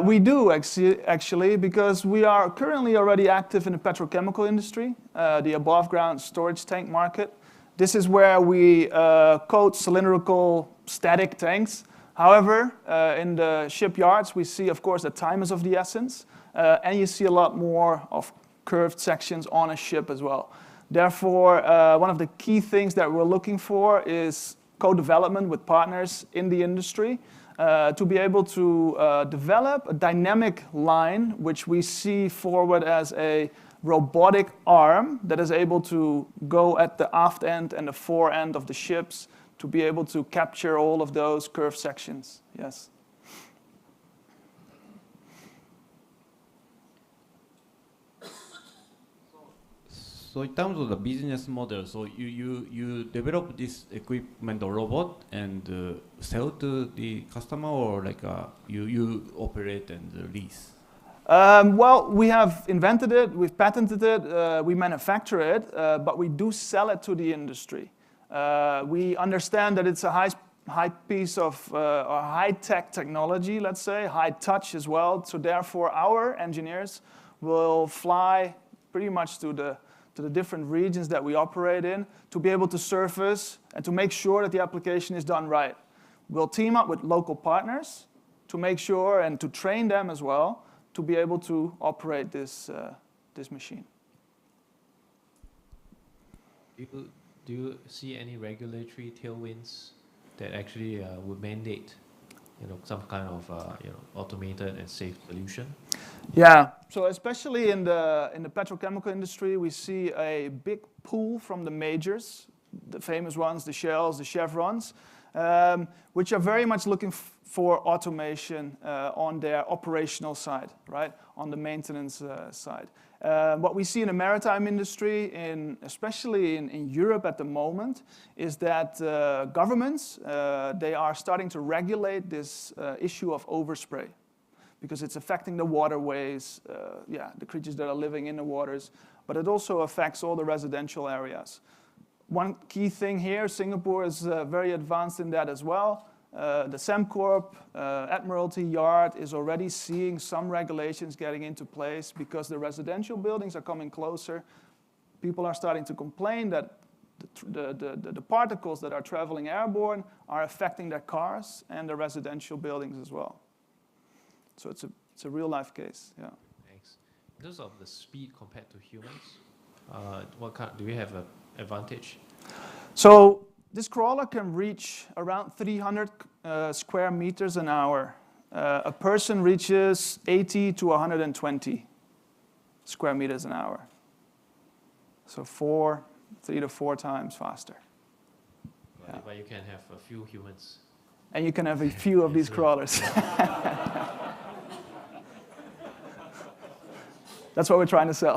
O: We do actually, because we are currently already active in the petrochemical industry, the above ground storage tank market. This is where we coat cylindrical static tanks. However, in the shipyards, we see, of course, that time is of the essence, and you see a lot more of curved sections on a ship as well. Therefore, one of the key things that we're looking for is co-development with partners in the industry to be able to develop a dynamic line, which we see forward as a robotic arm that is able to go at the aft end and the fore end of the ships to be able to capture all of those curved sections. Yes.
G: So in terms of the business model, so you develop this equipment or robot and sell to the customer, or like you operate and lease?
O: Well, we have invented it, we've patented it, we manufacture it, but we do sell it to the industry. We understand that it's a high piece of high-tech technology, let's say, high touch as well. So therefore, our engineers will fly pretty much to the different regions that we operate in to be able to surface and to make sure that the application is done right. We'll team up with local partners to make sure and to train them as well to be able to operate this machine.
E: Do you see any regulatory tailwinds that actually would mandate, some kind of automated and safe solution?
O: Yeah. So especially in the petrochemical industry, we see a big pull from the majors, the famous ones, the Shells, the Chevrons, which are very much looking for automation on their operational side, right? On the maintenance side. What we see in the maritime industry, especially in Europe at the moment, is that governments, they are starting to regulate this issue of overspray because it's affecting the waterways, the creatures that are living in the waters, but it also affects all the residential areas. One key thing here, Singapore is very advanced in that as well. The SEMCORP Admiralty Yard is already seeing some regulations getting into place because the residential buildings are coming closer. People are starting to complain that the particles that are traveling airborne are affecting their cars and the residential buildings as well. So it's a real life case. Yeah.
E: Thanks. In terms of the speed compared to humans, do we have an advantage?
O: So this crawler can reach around 300 square meters an hour. A person reaches 80 to 120 square meters an hour. So 3 to 4 times faster.
E: Yeah. But you can have a few humans.
O: And you can have a few of these crawlers. That's what we're trying to sell.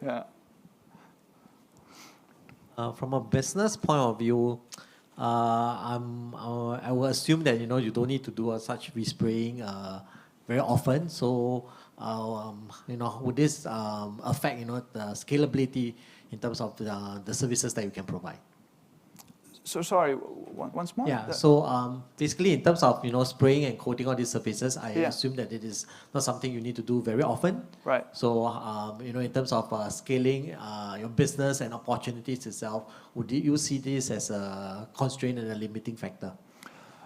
O: Yeah.
F: From a business point of view, I will assume that you don't need to do such respraying very often. So, would this affect the scalability in terms of the services that you can provide?
O: So sorry, once more?
F: Yeah, so basically in terms of spraying and coating all these surfaces, I assume that it is not something you need to do very often.
O: Right.
F: So in terms of scaling your business and opportunities itself, would you see this as a constraint and a limiting factor?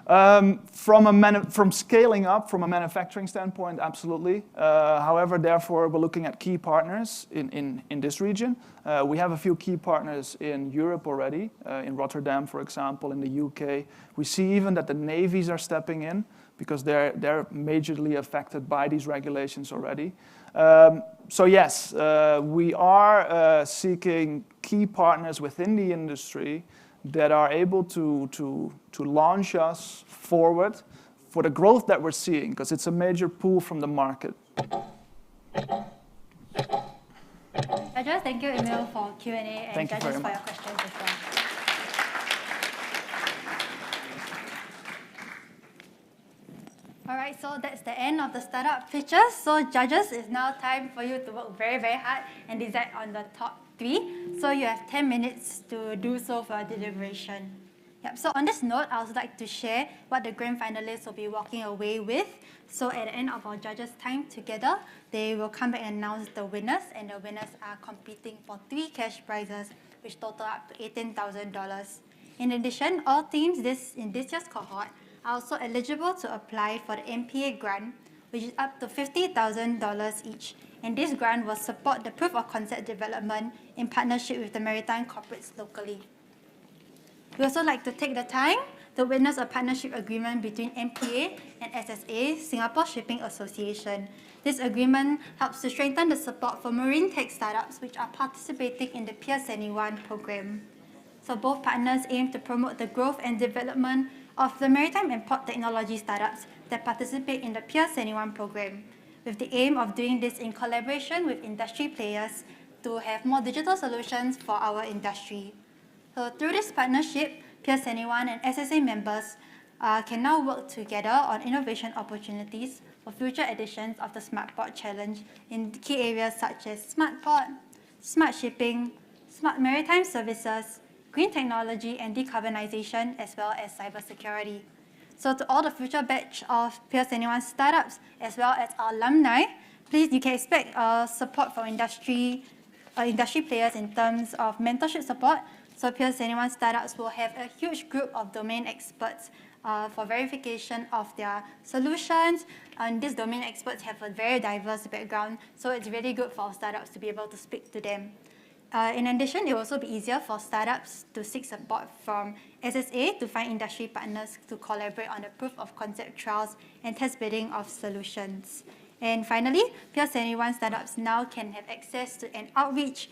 O: From scaling up, from a manufacturing standpoint, absolutely. However, therefore, we're looking at key partners in this region. We have a few key partners in Europe already, in Rotterdam, for example, in the UK. We see even that the navies are stepping in because they're majorly affected by these regulations already. So yes, we are seeking key partners within the industry that are able to launch us forward for the growth that we're seeing, because it's a major pull from the market.
A: Judges, thank you, Emil, for Q&A, and judges for your questions as well. All right, so that's the end of the startup pitches. So judges, it's now time for you to work very, very hard and decide on the top 3. So you have 10 minutes to do so for a deliberation. Yep. So on this note, I would like to share what the grand finalists will be walking away with. So at the end of our judges' time together, they will come back and announce the winners, and the winners are competing for 3 cash prizes, which total up to $18,000. In addition, all teams in this year's cohort are also eligible to apply for the MPA grant, which is up to $50,000 each. And this grant will support the proof of concept development in partnership with the maritime corporates locally. We also like to take the time to witness a partnership agreement between MPA and SSA, Singapore Shipping Association. This agreement helps to strengthen the support for marine tech startups which are participating in the Piers 21 program. So both partners aim to promote the growth and development of the maritime and port technology startups that participate in the Piers 21 program, with the aim of doing this in collaboration with industry players to have more digital solutions for our industry. So through this partnership, Piers 21 and SSA members can now work together on innovation opportunities for future editions of the Smart Port Challenge in key areas such as smart port, smart shipping, smart maritime services, green technology and decarbonization, as well as cybersecurity. So to all the future batch of Piers 21 startups, as well as our alumni, please, you can expect support from industry players in terms of mentorship support. So Piers 21 startups will have a huge group of domain experts for verification of their solutions. And these domain experts have a very diverse background, so it's really good for startups to be able to speak to them. In addition, it will also be easier for startups to seek support from SSA to find industry partners to collaborate on the proof of concept trials and test bidding of solutions. And finally, Piers 21 startups now can have access to an outreach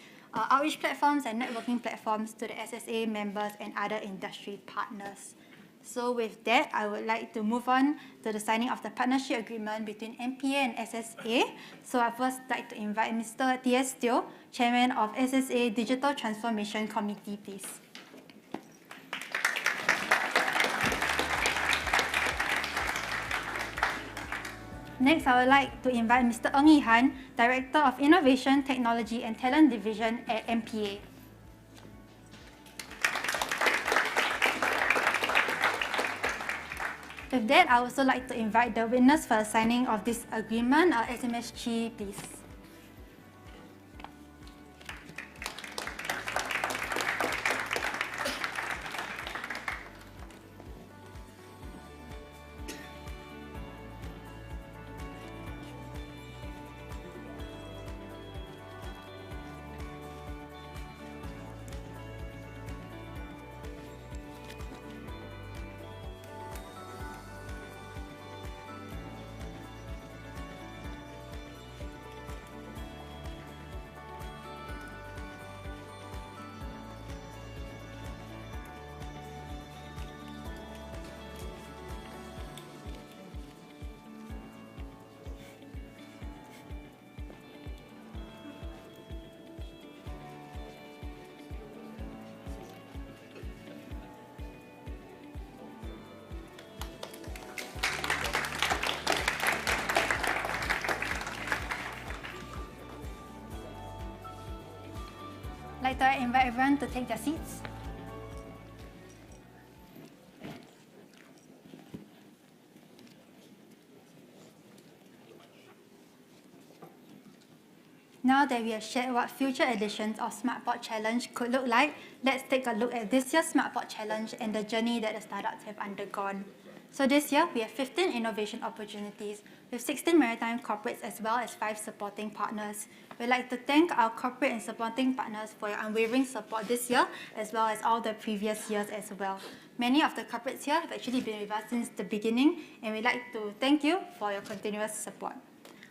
A: platforms and networking platforms to the SSA members and other industry partners. So with that, I would like to move on to the signing of the partnership agreement between MPA and SSA. So I first like to invite Mr. T.S. Teo, Chairman of SSA Digital Transformation Committee, please. Next, I would like to invite Mr. Ng Yi-Han, Director of Innovation, Technology and Talent Division at MPA. With that, I would also like to invite the witness for the signing of this agreement, SMS Chi, please. I'd like to invite everyone to take their seats. Now that we have shared what future editions of SmartPod Challenge could look like, let's take a look at this year's SmartPod Challenge and the journey that the startups have undergone. So this year, we have 15 innovation opportunities with 16 maritime corporates as well as 5 supporting partners. We'd like to thank our corporate and supporting partners for your unwavering support this year, as well as all the previous years as well. Many of the corporates here have actually been with us since the beginning, and we'd like to thank you for your continuous support.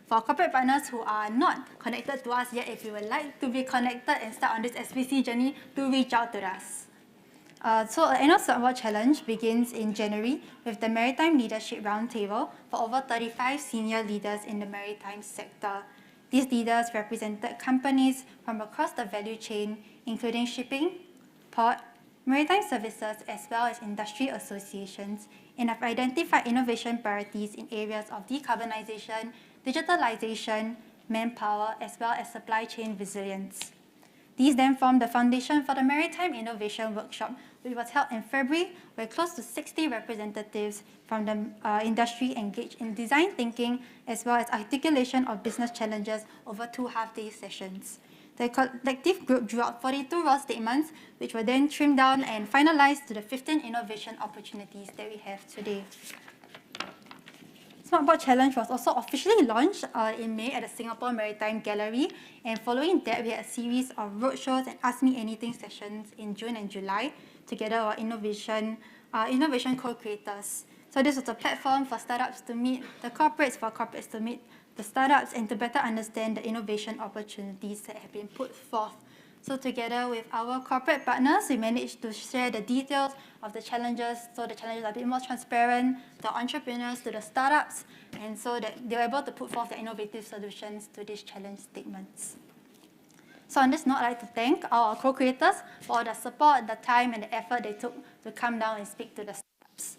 A: For corporate partners who are not connected to us yet, if you would like to be connected and start on this SPC journey, do reach out to us. So the annual SmartPod Challenge begins in January with the Maritime Leadership Roundtable for over 35 senior leaders in the maritime sector. These leaders represented companies from across the value chain, including shipping, port, maritime services, as well as industry associations, and have identified innovation priorities in areas of decarbonization, digitalization, manpower, as well as supply chain resilience. These then form the foundation for the Maritime Innovation Workshop, which was held in February, where close to 60 representatives from the industry engaged in design thinking, as well as articulation of business challenges over 2 half-day sessions. The collective group drew out 42 raw statements, which were then trimmed down and finalized to the 15 innovation opportunities that we have today. SmartPod Challenge was also officially launched in May at the Singapore Maritime Gallery, and following that, we had a series of roadshows and Ask Me Anything sessions in June and July, together with innovation co-creators. So this was a platform for startups to meet the corporates, for corporates to meet the startups, and to better understand the innovation opportunities that have been put forth. So together with our corporate partners, we managed to share the details of the challenges, so the challenges are a bit more transparent, the entrepreneurs to the startups, and so that they were able to put forth their innovative solutions to these challenge statements. So on this note, I'd like to thank our co-creators for all the support, the time, and the effort they took to come down and speak to the startups.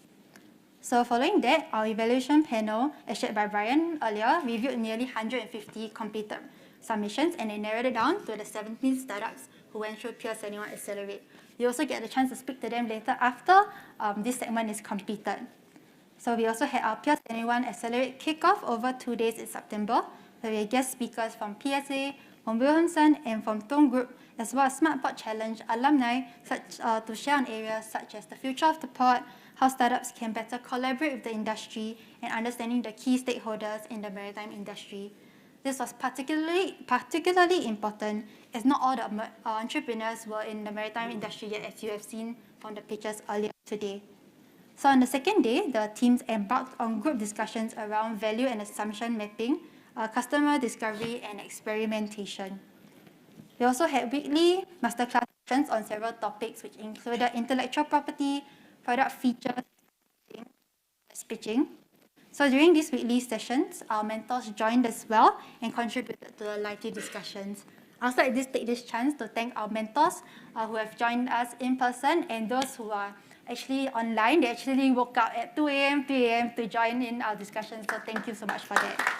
A: So following that, our evaluation panel, as shared by Brian earlier, reviewed nearly 150 completed submissions, and they narrowed it down to the 17 startups who went through Peers Anyone Accelerate. You also get the chance to speak to them later after this segment is completed. So we also had our Peers Anyone Accelerate kickoff over 2 days in September. So we had guest speakers from PSA, from Wilhelmsen, and from Tone Group, as well as SmartPod Challenge alumni to share on areas such as the future of the port, how startups can better collaborate with the industry, and understanding the key stakeholders in the maritime industry. This was particularly important as not all the entrepreneurs were in the maritime industry yet, as you have seen from the pictures earlier today. So on the second day, the teams embarked on group discussions around value and assumption mapping, customer discovery, and experimentation. We also had weekly masterclass sessions on several topics, which included intellectual property, product features, and pitching. So during these weekly sessions, our mentors joined as well and contributed to the lively discussions. I'll also take this chance to thank our mentors who have joined us in person, and those who are actually online. They actually woke up at 2 a.m., 3 a.m. to join in our discussions, so thank you so much for that.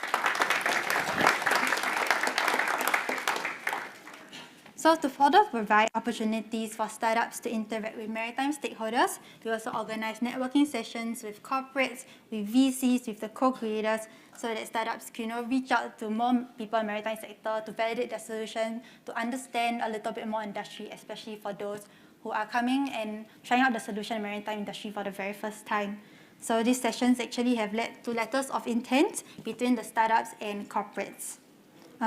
A: So to further provide opportunities for startups to interact with maritime stakeholders, we also organize networking sessions with corporates, with VCs, with the co-creators, so that startups can reach out to more people in the maritime sector to validate their solution, to understand a little bit more industry, especially for those who are coming and trying out the solution in the maritime industry for the very first time. So these sessions actually have led to letters of intent between the startups and corporates.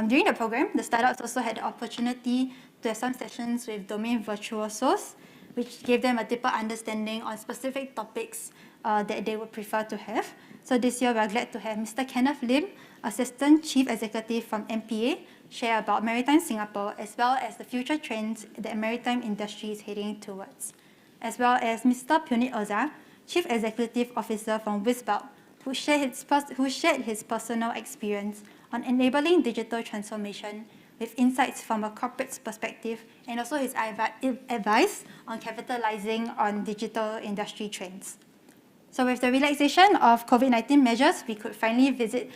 A: During the program, the startups also had the opportunity to have some sessions with domain virtuosos, which gave them a deeper understanding on specific topics that they would prefer to have. So this year, we are glad to have Mr. Kenneth Lim, Assistant Chief Executive from MPA, share about Maritime Singapore, as well as the future trends that the maritime industry is heading towards. As well as Mr. Punit Oza, Chief Executive Officer from Wisbelt, who shared his personal experience on enabling digital transformation with insights from a corporate's perspective, and also his advice on capitalizing on digital industry trends. So with the relaxation of COVID-19 measures, we could finally visit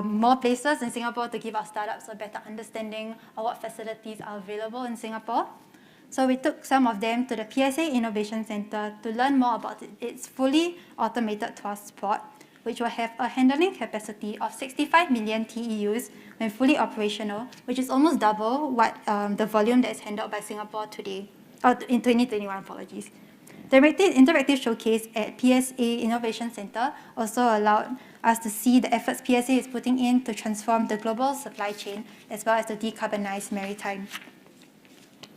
A: more places in Singapore to give our startups a better understanding of what facilities are available in Singapore. So we took some of them to the PSA Innovation Center to learn more about its fully automated transport. which will have a handling capacity of 65 million TEUs when fully operational, which is almost double what the volume that is handled by Singapore today, in 2021, apologies. The interactive showcase at PSA Innovation Center also allowed us to see the efforts PSA is putting in to transform the global supply chain as well as to decarbonize maritime.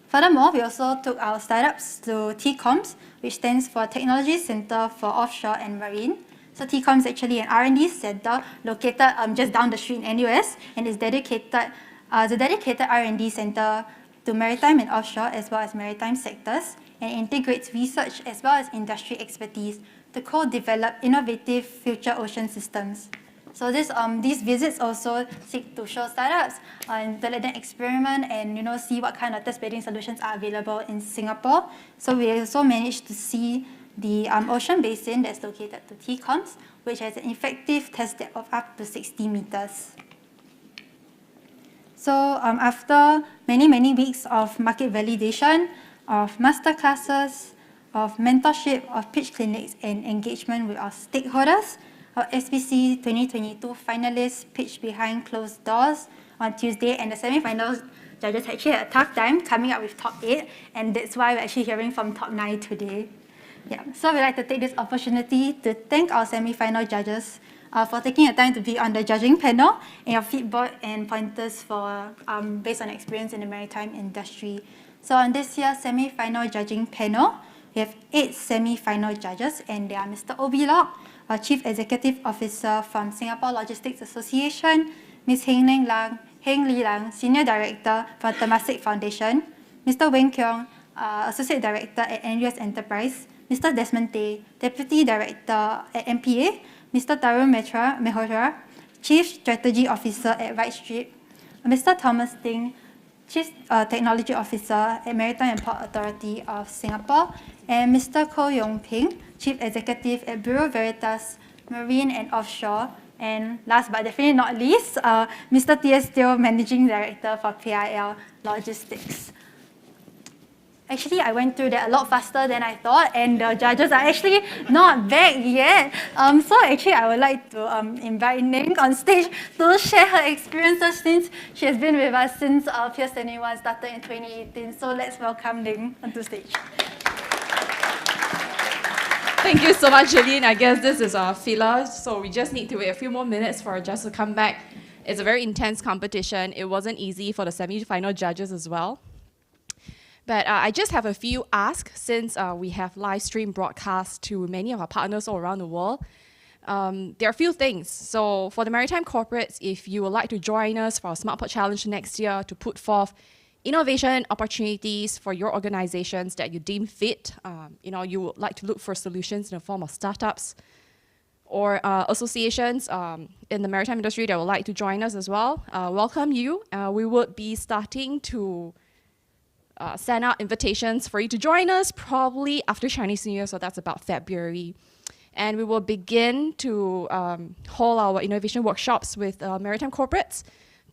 A: Furthermore, we also took our startups to TCOMS, which stands for Technology Center for Offshore and Marine. So TCOMS is actually an R&D center located just down the street in NUS, and is dedicated as a dedicated R&D center to maritime and offshore as well as maritime sectors, and integrates research as well as industry expertise to co-develop innovative future ocean systems. So these visits also seek to show startups and to let them experiment and see what kind of test bedding solutions are available in Singapore. So we also managed to see the ocean basin that's located to TCOMS, which has an effective test depth of up to 60 meters. So after many weeks of market validation, of masterclasses, of mentorship, of pitch clinics, and engagement with our stakeholders, our SPC 2022 finalists pitched behind closed doors on Tuesday, and the semi-finals judges actually had a tough time coming up with top 8, and that's why we're actually hearing from top 9 today. Yeah, so we'd like to take this opportunity to thank our semi-final judges for taking the time to be on the judging panel, and your feedback and pointers for based on experience in the maritime industry. So on this year's semi-final judging panel, we have 8 semi-final judges, and they are Mr. Obi Lok, our Chief Executive Officer from Singapore Logistics Association, Ms. Heng Li Lang, Senior Director for Temasek Foundation, Mr. Weng Keong, Associate Director at NUS Enterprise, Mr. Desmond Tay, Deputy Director at MPA, Mr. Tarun Mehrotra, Chief Strategy Officer at Right Strip, Mr. Thomas Ting, Chief Technology Officer at Maritime and Port Authority of Singapore, and Mr. Koh Yong Ping, Chief Executive at Bureau Veritas Marine and Offshore, and last but definitely not least, Mr. T.S. Teo, Managing Director for PIL Logistics. Actually, I went through that a lot faster than I thought, and the judges are actually not back yet. So actually, I would like to invite Ning on stage to share her experiences since she has been with us since PS 21 started in 2018. So let's welcome Ning onto stage.
P: Thank you so much, Jeline. I guess this is our filler, so we just need to wait a few more minutes for our judges to come back. It's a very intense competition. It wasn't easy for the semi-final judges as well. But I just have a few asks since we have live stream broadcasts to many of our partners all around the world. There are a few things. So for the maritime corporates, if you would like to join us for our Smart Port Challenge next year to put forth innovation opportunities for your organizations that you deem fit, you would like to look for solutions in the form of startups or associations in the maritime industry that would like to join us as well, welcome you. We would be starting to send out invitations for you to join us probably after Chinese New Year, so that's about February. And we will begin to hold our innovation workshops with maritime corporates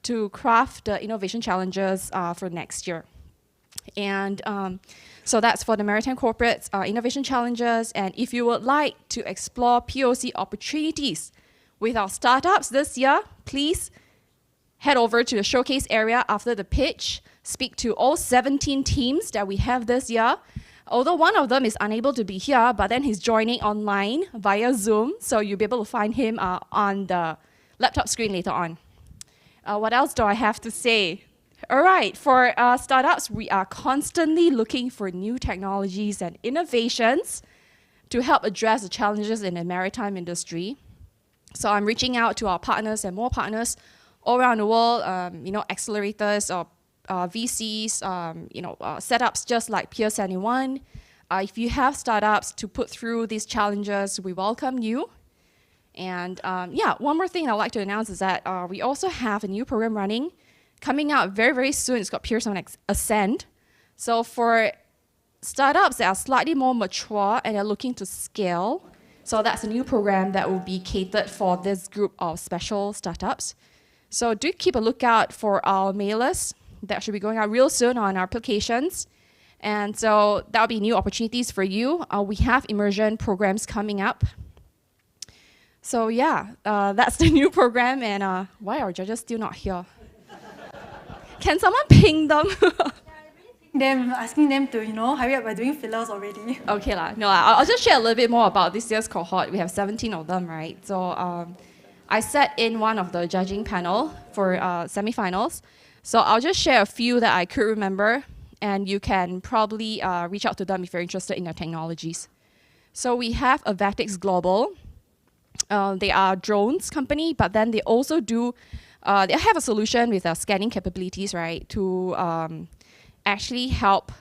P: to craft the innovation challenges for next year. And so that's for the maritime corporates, innovation challenges. And if you would like to explore POC opportunities with our startups this year, please head over to the showcase area after the pitch. Speak to all 17 teams that we have this year. Although one of them is unable to be here, but then he's joining online via Zoom, so you'll be able to find him on the laptop screen later on. What else do I have to say? All right, for startups, we are constantly looking for new technologies and innovations to help address the challenges in the maritime industry. So I'm reaching out to our partners and more partners all around the world, accelerators or VCs, setups just like PS 21. If you have startups to put through these challenges, we welcome you. And one more thing I'd like to announce is that we also have a new program running, coming out very, very soon. It's got Pearson Ascend. So for startups that are slightly more mature and are looking to scale, so that's a new program that will be catered for this group of special startups. So do keep a lookout for our mailers. That should be going out real soon on our applications. And so that'll be new opportunities for you. We have immersion programs coming up. So yeah, that's the new program, and why are judges still not here? Can someone ping them?
A: Asking them to, hurry up by doing fillers already.
P: Okay lah. No, I'll just share a little bit more about this year's cohort. We have 17 of them, right? So I sat in one of the judging panel for semifinals. So I'll just share a few that I could remember, and you can probably reach out to them if you're interested in their technologies. So we have Avatics Global. They are a drones company, but then they also do, they have a solution with scanning capabilities, right, to actually help,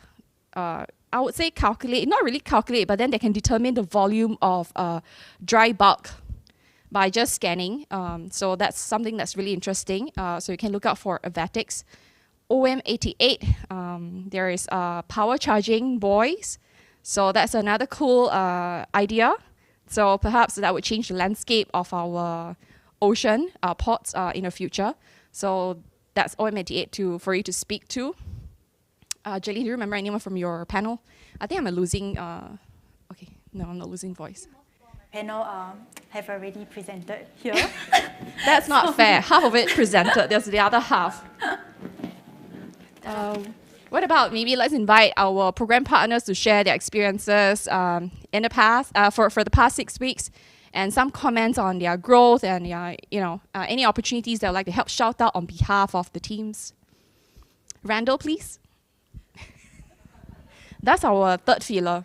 P: I would say calculate, not really calculate, but then they can determine the volume of dry bulk by just scanning. So that's something that's really interesting. So you can look out for Avatics. OM88, there is power charging buoys. So that's another cool idea. So perhaps that would change the landscape of our ocean, our ports in the future. So that's OM88 for you to speak to. Jelly, do you remember anyone from your panel? I think I'm losing, okay, no, I'm not losing voice.
A: Panel have already presented here.
P: That's not fair. Half of it presented, there's the other half. What about maybe let's invite our program partners to share their experiences in the past, for the past 6 weeks, and some comments on their growth and any opportunities they would like to help shout out on behalf of the teams. Randall, please. That's our third feeler.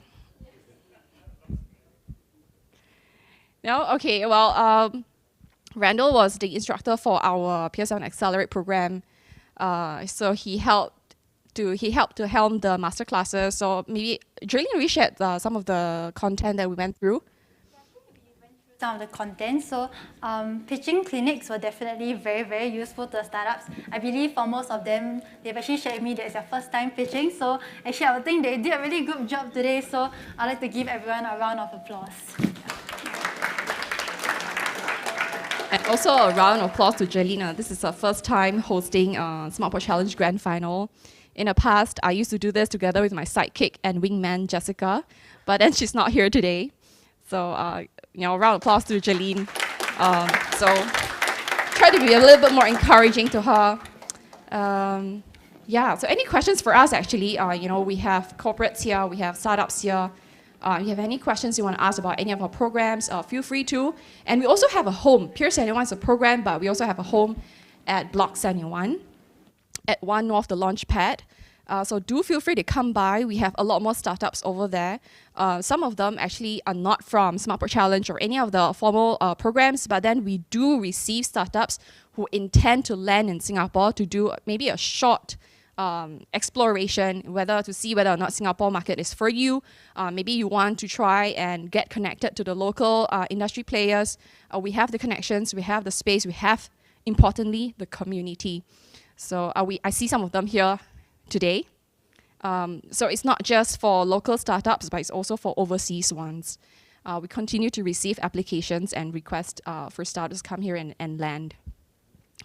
P: No? Okay, well, Randall was the instructor for our PS7 Accelerate program. So he helped to helm the master classes. So maybe, Julian, we shared some of the content that we went through.
A: Some of the content. So pitching clinics were definitely very, very useful to startups. I believe for most of them, they've actually shared with me that it's their first time pitching. So actually, I would think they did a really good job today. So I'd like to give everyone a round of applause.
P: And also a round of applause to Jelena. This is her first time hosting SmartPod Challenge Grand Final. In the past, I used to do this together with my sidekick and wingman, Jessica, but then she's not here today. So, round of applause to Jeline. So, try to be a little bit more encouraging to her. Yeah, so any questions for us, actually? We have corporates here, we have startups here. If you have any questions you want to ask about any of our programs, feel free to. And we also have a home. Pier 71 is a program, but we also have a home at Block 71. At 1 North the Launchpad. So do feel free to come by. We have a lot more startups over there. Some of them actually are not from SmartPod Challenge or any of the formal programs, but then we do receive startups who intend to land in Singapore to do maybe a short exploration, to see whether or not Singapore market is for you. Maybe you want to try and get connected to the local industry players. We have the connections, we have the space, we have, importantly, the community. So I see some of them here today. So it's not just for local startups, but it's also for overseas ones. We continue to receive applications and requests for startups to come here and land.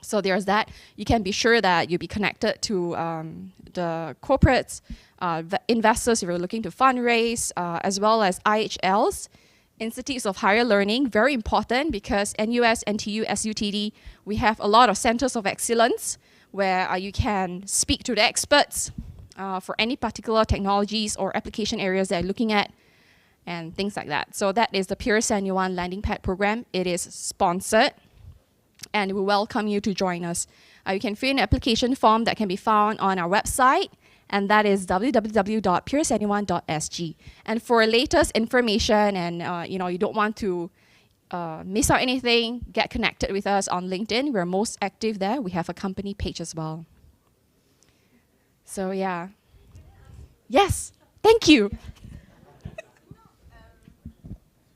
P: So there's that. You can be sure that you'll be connected to the corporates, the investors if you're looking to fundraise, as well as IHLs, Institutes of Higher Learning, very important because NUS, NTU, SUTD, we have a lot of centers of excellence where you can speak to the experts for any particular technologies or application areas that you're looking at and things like that. So that is the Pier 71 Landing Pad program. It is sponsored and we welcome you to join us. You can fill in an application form that can be found on our website, and that is www.pier71.sg. And for latest information and you don't want to miss out anything, get connected with us on LinkedIn. We're most active there. We have a company page as well. So yeah. Yes, thank you.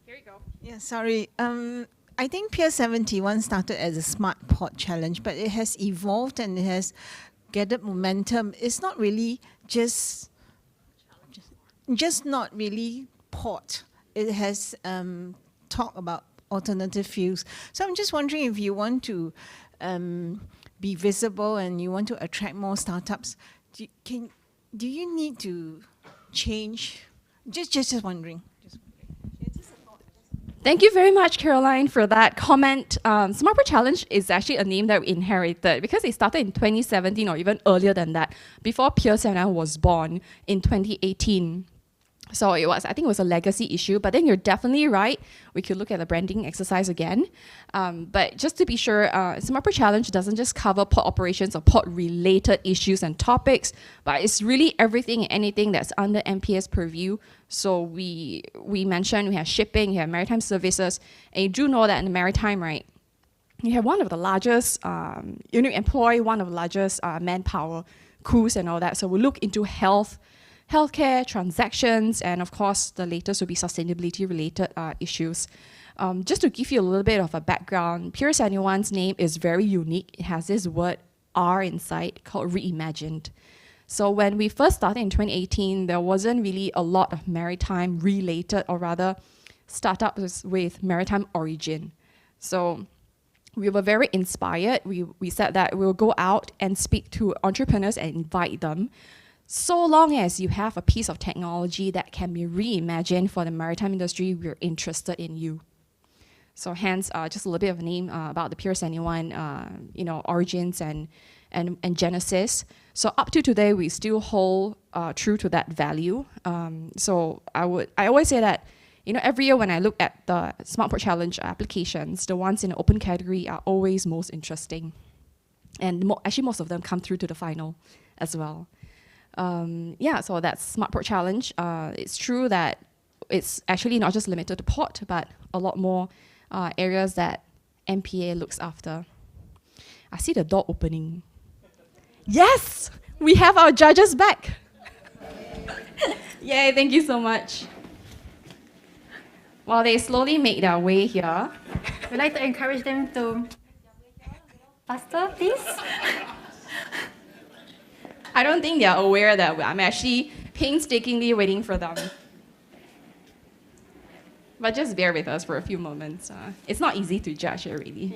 Q: Here you go. Yeah, sorry. I think Pier 71 started as a SmartPod challenge, but it has evolved and it has gathered momentum. It's not really just not really port. It has talk about alternative fuels. So I'm just wondering if you want to be visible and you want to attract more startups, do you need to change? Just wondering.
P: Thank you very much, Caroline, for that comment. SmartPort Challenge is actually a name that we inherited because it started in 2017 or even earlier than that, before Peer79 was born in 2018. So I think it was a legacy issue, but then you're definitely right. We could look at the branding exercise again. But just to be sure, SmartPort Challenge doesn't just cover port operations or port-related issues and topics, but it's really everything and anything that's under MPS purview. So we mentioned we have shipping, we have maritime services, and you do know that in the maritime, right, you have one of the largest, you employ one of the largest manpower crews and all that. So we look into healthcare, transactions, and of course, the latest will be sustainability-related issues. Just to give you a little bit of a background, Peer71's name is very unique. It has this word R inside called reimagined. So when we first started in 2018, there wasn't really a lot of maritime-related, or rather, startups with maritime origin. So we were very inspired. We said that we'll go out and speak to entrepreneurs and invite them. So long as you have a piece of technology that can be reimagined for the maritime industry, we're interested in you. So hence, just a little bit of a name about the Peer71, origins and genesis. So up to today, we still hold true to that value. So I always say that, every year when I look at the SmartPort Challenge applications, the ones in the open category are always most interesting. And actually, most of them come through to the final as well. So that's SmartPort Challenge. It's true that it's actually not just limited to port, but a lot more areas that MPA looks after. I see the door opening. Yes, we have our judges back. Yay, thank you so much. While they slowly make their way here,
A: we'd like to encourage them to faster, please.
P: I don't think they're aware that I'm actually painstakingly waiting for them. But just bear with us for a few moments. It's not easy to judge it, really.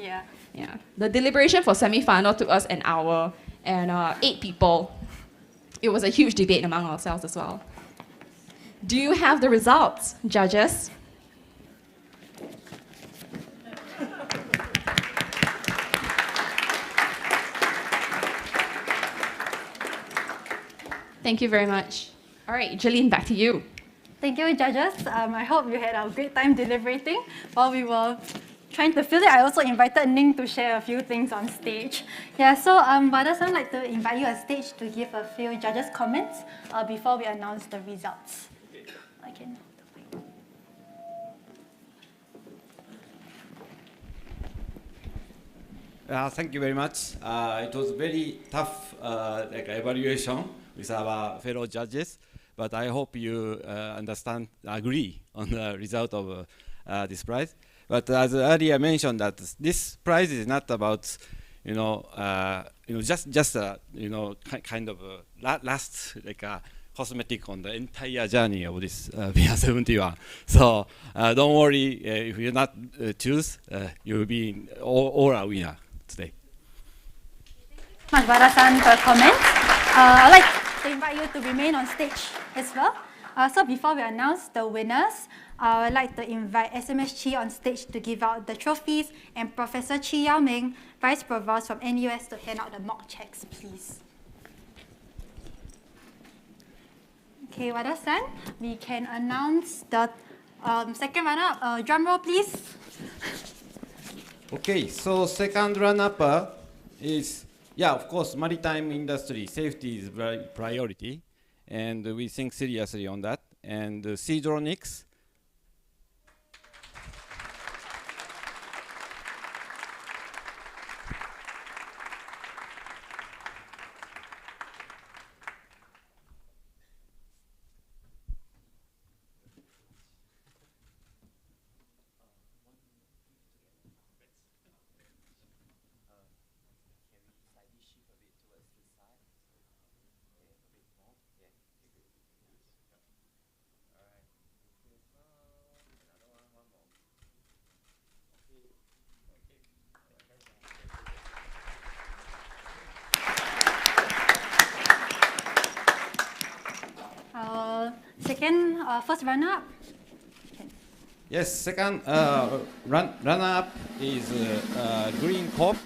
A: Yeah.
P: The deliberation for semi-final took us an hour and 8 people. It was a huge debate among ourselves as well. Do you have the results, judges? Thank you very much. All right, Jeline, back to you.
A: Thank you, judges. I hope you had a great time deliberating. While we were trying to fill it, I also invited Ning to share a few things on stage. Yeah, so Wada-san, I'd like to invite you on stage to give a few judges' comments before we announce the results. Okay.
G: Thank you very much. It was very tough evaluation with our fellow judges, but I hope you agree on the result of this prize. But as earlier mentioned, that this prize is not about, just kind of last cosmetic on the entire journey of this PR71. So don't worry, if you not choose, you will be all a winner today.
A: Thank you so much, Wada-san, for comment. I'd like to invite you to remain on stage as well. So before we announce the winners, I would like to invite SMS Chi on stage to give out the trophies, and Professor Chi Yao Ming, Vice Provost from NUS, to hand out the mock checks, please. Okay, Wada-san, we can announce the second runner-up. Drum roll, please.
G: Okay, so second runner-up is, of course, maritime industry. Safety is very priority, and we think seriously on that. And Sidronics.
A: First runner-up.
R: Yes, second runner-up is Green Corp.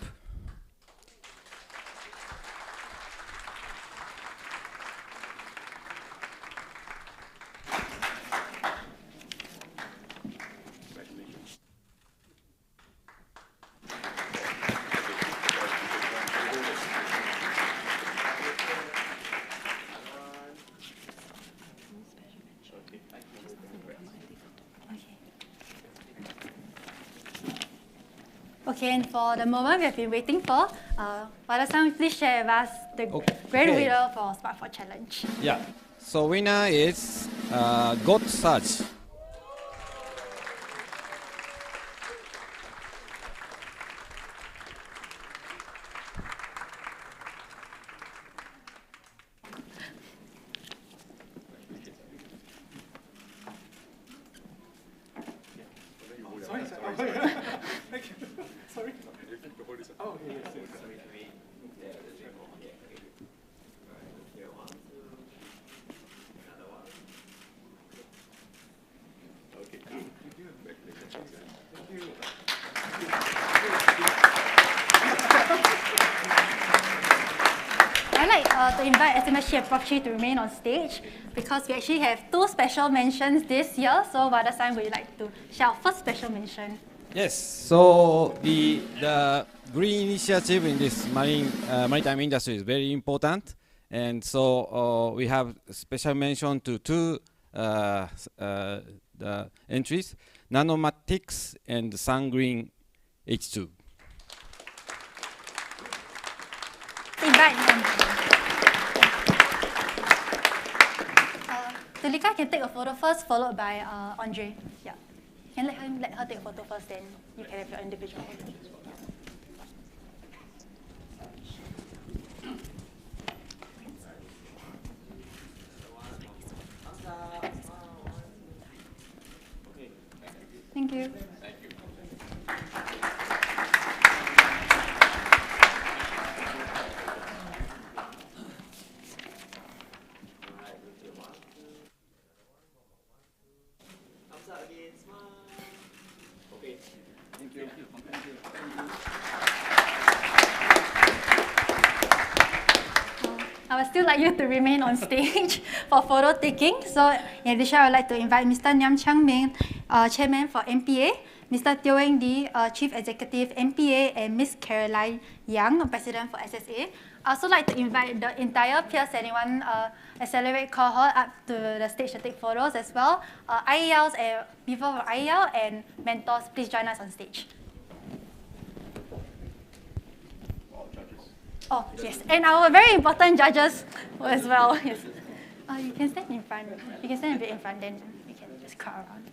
A: Okay, and for the moment we have been waiting for, Wada-san, please share with us the grand winner for Smartphone Challenge.
R: Yeah. So winner is God Search.
A: I'd like to invite SMS Chief Prof. Chi to remain on stage because we actually have 2 special mentions this year. So Wada-san, would you like to share our first special mention?
R: Yes. So the green initiative in this maritime industry is very important, and so we have special mention to 2 the entries: Nanometrics and SunGreen H2.
A: Tulika can take a photo first, followed by Andre. Yeah, you can let her take a photo first, then you can have your individual photo. Thank you. I would still like you to remain on stage for photo taking. So in addition, I would like to invite Mr. Nyam Chang Ming, Chairman for MPA, Mr. Teo Eng Lee, Chief Executive MPA, and Ms. Caroline Yang, President for SSA. I also like to invite the entire Peers Anyone Accelerate cohort up to the stage to take photos as well. IELs and people from IEL and mentors, please join us on stage. Oh, yes, and our very important judges as well. Yes. You can stand in front. You can stand a bit in front, then we can just crowd around.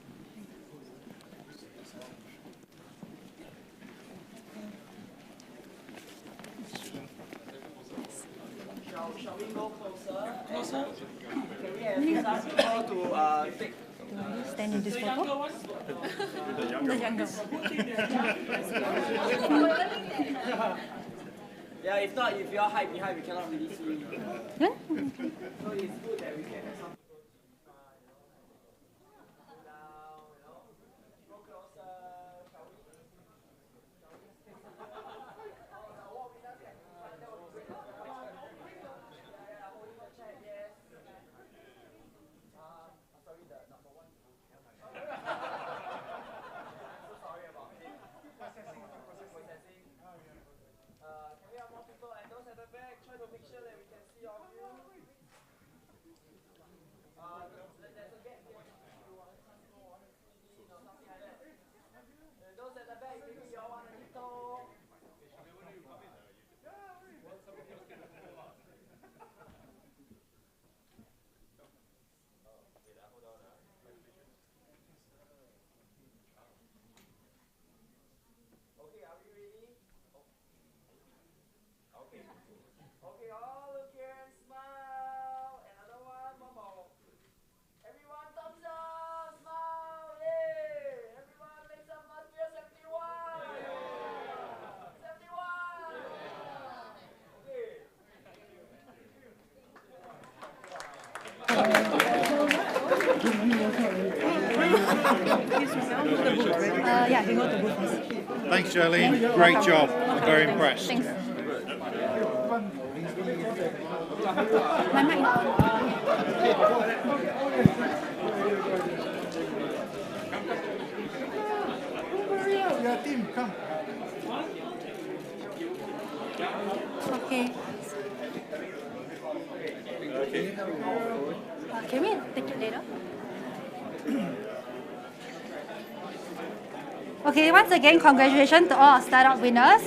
S: Shall we go closer? Closer? Can we have people to take...
A: Stand in this photo? The younger one.
S: Yeah, if not, if you are hide behind, we cannot really see you. So it's good that we can have some...
A: Yeah, you go to booth first.
T: Thanks, Jolene. Great job. Very impressed.
A: Thanks. My mic not on.
T: Your team, come.
A: Okay. Can we take it later? Okay, once again, congratulations to all our startup winners.